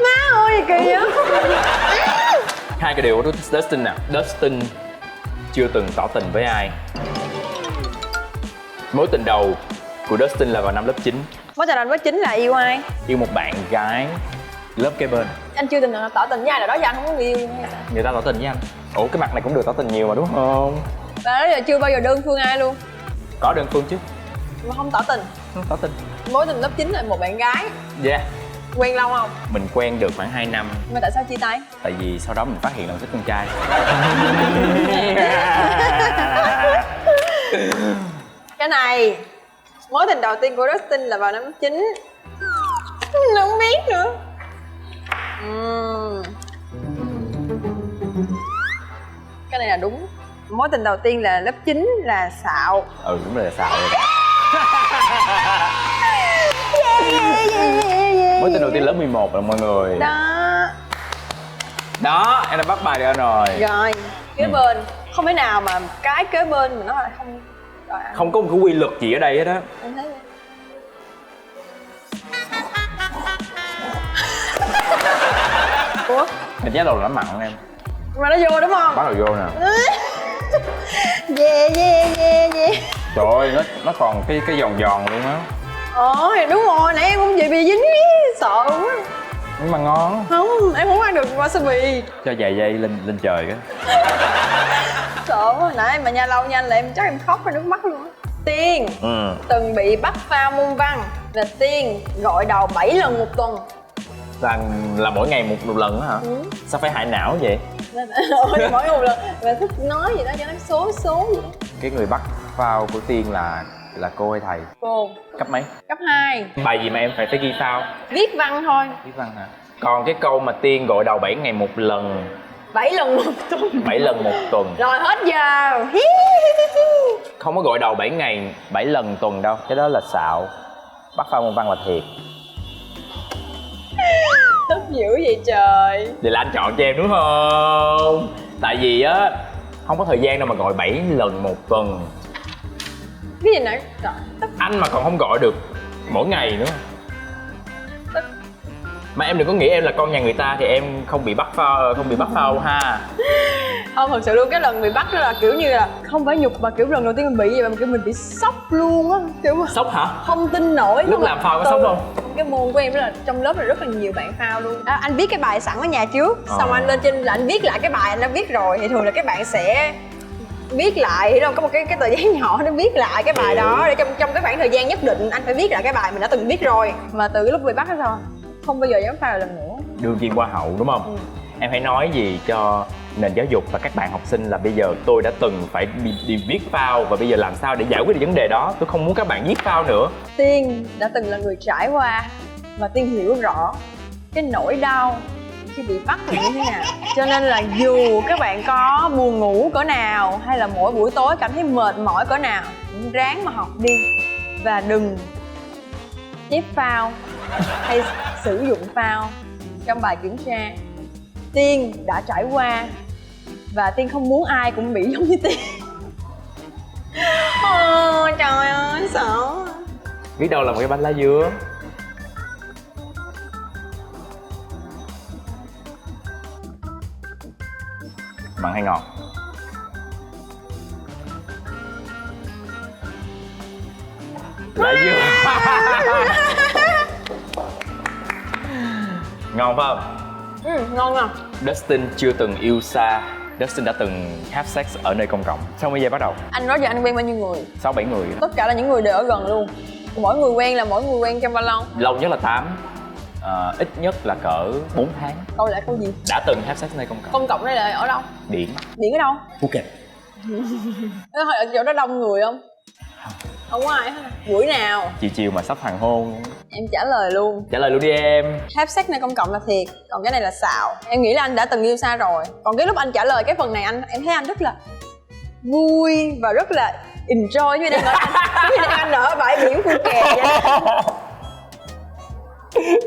Má ơi kỳ vậy. Hai cái điều của Dustin nè. Dustin chưa từng tỏ tình với ai. Mối tình đầu của Dustin là vào năm lớp 9. Mối tình anh với chính là yêu ai? Yêu một bạn gái lớp kế bên. Anh chưa từng tỏ tình với ai nào đó, giờ anh không có người yêu hay sao? Người ta tỏ tình với anh. Ủa cái mặt này cũng được tỏ tình nhiều mà đúng không? Và đó giờ chưa bao giờ đơn phương ai luôn. Có đơn phương chứ. Mà không tỏ tình. Không tỏ tình. Mối tình lớp 9 là một bạn gái. Yeah. Quen lâu không? Mình quen được khoảng 2 năm. Mà tại sao chia tay? Tại vì sau đó mình phát hiện là mình thích con trai. Cái này, mối tình đầu tiên của Dustin là vào năm 9. Không biết nữa. Cái này là đúng. Mối tình đầu tiên là lớp 9 là xạo. Ừ đúng rồi, là xạo rồi. Mối tình đầu tiên lớp 11 là mọi người. Đó, em đã bắt bài được anh rồi. Rồi, kế bên. Không thể nào mà cái kế bên mà nó lại không. Rồi, Không có một cái quy luật gì ở đây hết á. anh thấy vậy. Ủa? Mình giá đầu nó mặn em. Mà nó vô đúng không? Bắt đầu vô nè. Yeah. Trời ơi, nó còn cái giòn giòn luôn á. Thì đúng rồi, nãy em cũng bị dính sợ quá. Nhưng mà ngon. Không, em không ăn được wasabi. Cho vài giây lên trời cái. Sợ quá, nãy mà nha lâu nhanh là em chắc em khóc ra nước mắt luôn á. Tiên từng bị bắt phao môn văn và Tiên gội đầu 7 lần một tuần. Là mỗi ngày một lần á hả? Sao phải hại não vậy? Mỗi một lần và thích nói gì đó cho nó số gì đó. Cái người bắt phao của Tiên là cô hay thầy? Cô. Cấp mấy? Cấp 2. Bài gì mà em phải ghi phao? Viết văn thôi. Viết văn hả? Còn cái câu mà Tiên gội đầu 7 ngày một lần. 7 lần một tuần. 7 lần một tuần. Rồi hết giờ. Không có gội đầu 7 ngày 7 lần tuần đâu. Cái đó là xạo. Bắt phao môn văn là thiệt. Tức dữ vậy trời. Vậy là anh chọn cho em đúng không? Tại vì á không có thời gian đâu mà gọi 7 lần một tuần. Cái gì nãy? Trời, tức. Anh mà còn không gọi được mỗi ngày nữa. Tức. Mà em đừng có nghĩ em là con nhà người ta thì em không bị bắt phao ha. Không, thật sự luôn, cái lần bị bắt đó là kiểu như là không phải nhục mà kiểu lần đầu tiên mình bị vậy mà kiểu mình bị sốc luôn á, kiểu mà Sốc hả? không tin nổi. Lúc làm phao có sốc không? Cái môn của em đó là trong lớp là rất là nhiều bạn phao luôn. Anh viết cái bài sẵn ở nhà trước, xong anh lên trên là anh viết lại cái bài anh đã viết rồi thì thường là các bạn sẽ viết lại, hiểu không? Có một cái tờ giấy nhỏ nó viết lại cái bài đó để trong cái khoảng thời gian nhất định anh phải viết lại cái bài mình đã từng viết rồi. Mà từ cái lúc bị bắt đó sao không bao giờ dám phao lần nữa. Đương nhiên hoa hậu đúng không? Em hãy nói gì cho nền giáo dục và các bạn học sinh là bây giờ tôi đã từng phải đi viết phao và bây giờ làm sao để giải quyết được vấn đề đó. Tôi không muốn các bạn viết phao nữa. Tiên đã từng là người trải qua và Tiên hiểu rõ cái nỗi đau khi bị bắt là như thế nào. Cho nên là dù các bạn có buồn ngủ cỡ nào hay là mỗi buổi tối cảm thấy mệt mỏi cỡ nào, ráng mà học đi và đừng chép phao hay sử dụng phao trong bài kiểm tra. Tiên đã trải qua và Tiên không muốn ai cũng bị giống như Tiên. Trời ơi sợ. Biết đâu là một cái bánh lá dứa. Mặn hay ngọt? Lá dứa. Ngon phải không? Ngon à. Dustin chưa từng yêu xa. Dustin đã từng have sex ở nơi công cộng. Sau mấy giây bắt đầu? Anh nói giờ anh quen bao nhiêu người? 6-7 người. Tất cả là những người đều ở gần luôn. Mỗi người quen là mỗi người quen trong bao lâu? Lâu nhất là 8. Ít nhất là cỡ 4 tháng. Câu lại câu gì? Đã từng have sex nơi công cộng. Công cộng đây là ở đâu? Biển. Biển ở đâu? Phuket. Ở chỗ đó đông người không? Không có ai hết. Buổi nào? Chiều mà sắp hoàng hôn. Em trả lời luôn. Trả lời luôn đi em. Have sex nơi công cộng là thiệt, còn cái này là xạo. Em nghĩ là anh đã từng yêu xa rồi. Còn cái lúc anh trả lời cái phần này em thấy anh rất là vui và rất là enjoy như đang ở anh ở bãi biển Phuket vậy đó.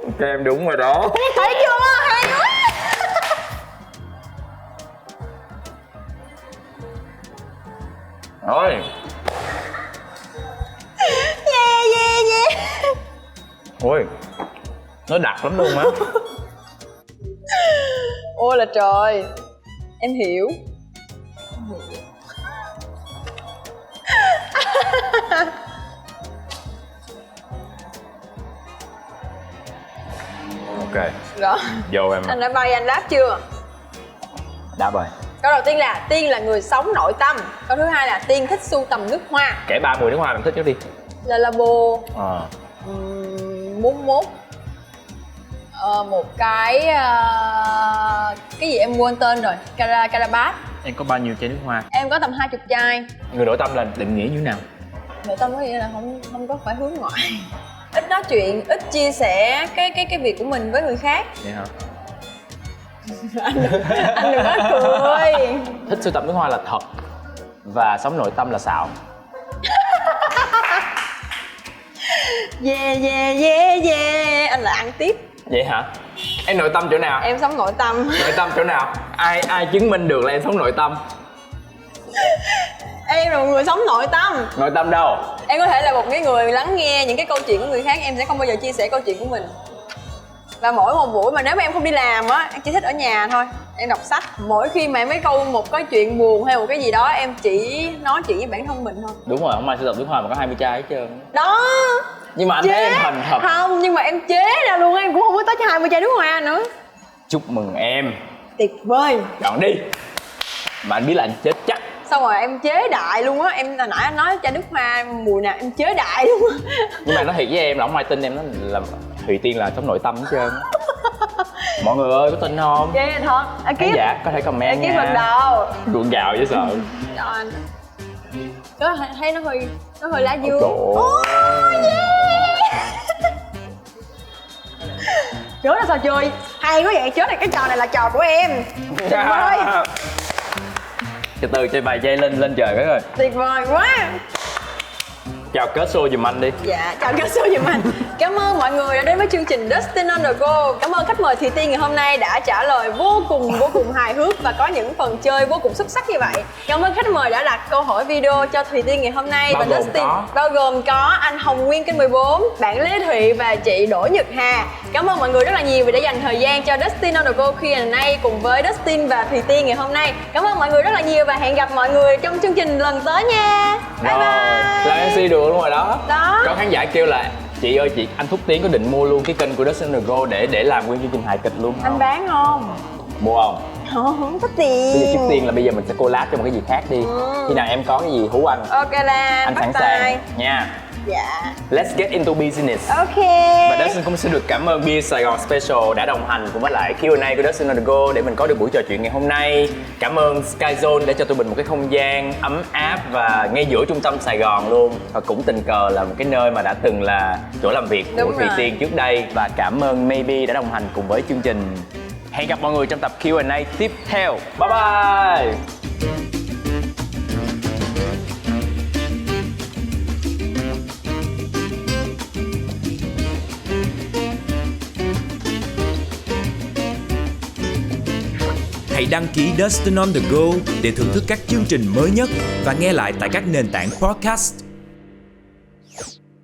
Ok em đúng rồi đó. Thấy chưa? Hay quá. Rồi. Yeah. Ôi, nó đặc lắm luôn á. Ôi là trời. Em hiểu. Ok, Rồi. vô em. Anh đã bay, anh đáp chưa? Đáp rồi. Câu đầu tiên là Tiên là người sống nội tâm. Câu thứ hai là Tiên thích sưu tầm nước hoa. Kể 3 mùi nước hoa bạn thích trước đi. La Labo, Ờ. 41. Một cái gì em quên tên rồi. Carabat. Em có bao nhiêu chai nước hoa? Em có tầm 20 chai. Người nội tâm là định nghĩa như thế nào? Nội tâm có nghĩa là không có phải hướng ngoại. Ít nói chuyện, ít chia sẻ cái việc của mình với người khác. Vậy hả? Anh đừng có cười. Thích sưu tầm nước hoa là thật và sống nội tâm là xạo. Yeah. Anh lại ăn tiếp. Vậy hả? Em nội tâm chỗ nào? Em sống nội tâm. Nội tâm chỗ nào? Ai chứng minh được là em sống nội tâm? Em là một người sống nội tâm. Nội tâm đâu? Em có thể là một cái người lắng nghe những cái câu chuyện của người khác. Em sẽ không bao giờ chia sẻ câu chuyện của mình. Và mỗi một buổi mà nếu mà em không đi làm á, em chỉ thích ở nhà thôi. Em đọc sách. Mỗi khi mà em mấy câu một cái chuyện buồn hay một cái gì đó, em chỉ nói chuyện với bản thân mình thôi. Đúng rồi, không ai sưu tập nước hoa mà có 20 chai hết trơn. Đó. Nhưng mà anh thấy em thành thật. Không, nhưng mà em chế ra luôn, em cũng không có tới 20 chai nước hoa nữa. Chúc mừng em. Tuyệt vời. Chọn đi. Mà anh biết là anh chết chắc. Xong rồi em chế đại luôn á. Em hồi nãy anh nói chai nước hoa mùi nào em chế đại luôn á. Nhưng mà nói thiệt với em là không ai tin em nói là Thùy Tiên là sống nội tâm hết trơn. Mọi người ơi có tin không? Ghê thật. Khán giả có thể comment Ekip nha. lần đầu. Ruộng gạo dễ sợ. Cho anh. Đó, thấy nó hơi lá dưa. Trời ơi. Chớ là trò chơi hay quá vậy. Chớ này cái trò này là trò của em. Tuyệt vời. Từ từ chơi vài giây lên trời cái rồi. Tuyệt vời quá. Chào kết show giùm anh đi. Dạ, chào các số giùm anh. Cảm ơn mọi người đã đến với chương trình Destin on the Go. Cảm ơn khách mời Thùy Tiên ngày hôm nay đã trả lời vô cùng hài hước và có những phần chơi vô cùng xuất sắc như vậy. Cảm ơn khách mời đã đặt câu hỏi video cho Thùy Tiên ngày hôm nay. Bao và gồm Destin có? bao gồm có anh Hồng Nguyên kênh 14, bạn Lê Thụy và chị Đỗ Nhật Hà. Cảm ơn mọi người rất là nhiều vì đã dành thời gian cho Destin on the Go Q&A cùng với Destin và Thùy Tiên ngày hôm nay. Cảm ơn mọi người rất là nhiều và hẹn gặp mọi người trong chương trình lần tới nha. Bye Rồi, bye. làm MC được luôn rồi đó. Đó. Có khán giả kêu là chị ơi chị, anh Thúc Tiến có định mua luôn cái kênh của Destin on the Go để làm nguyên chương trình hài kịch luôn Anh không? bán không? Mua không? Không có Bây giờ tiền. trước tiên là bây giờ mình sẽ collab cho một cái gì khác đi. Khi nào em có cái gì hú anh, Ok là anh bắt sẵn tay. sàng nha. Dạ. Let's get into business. Ok. Và Destin cũng xin được cảm ơn Beer Sài Gòn Special đã đồng hành cùng với lại Q&A của Destin on the Go để mình có được buổi trò chuyện ngày hôm nay. Cảm ơn Skyzone đã cho tụi mình một cái không gian ấm áp và ngay giữa trung tâm Sài Gòn luôn. Và cũng tình cờ là một cái nơi mà đã từng là chỗ làm việc của Đúng Thùy rồi. Tiên trước đây. Và cảm ơn Maybe đã đồng hành cùng với chương trình. Hẹn gặp mọi người trong tập Q&A tiếp theo. Bye bye. Hãy đăng ký Destin on the Go để thưởng thức các chương trình mới nhất và nghe lại tại các nền tảng podcast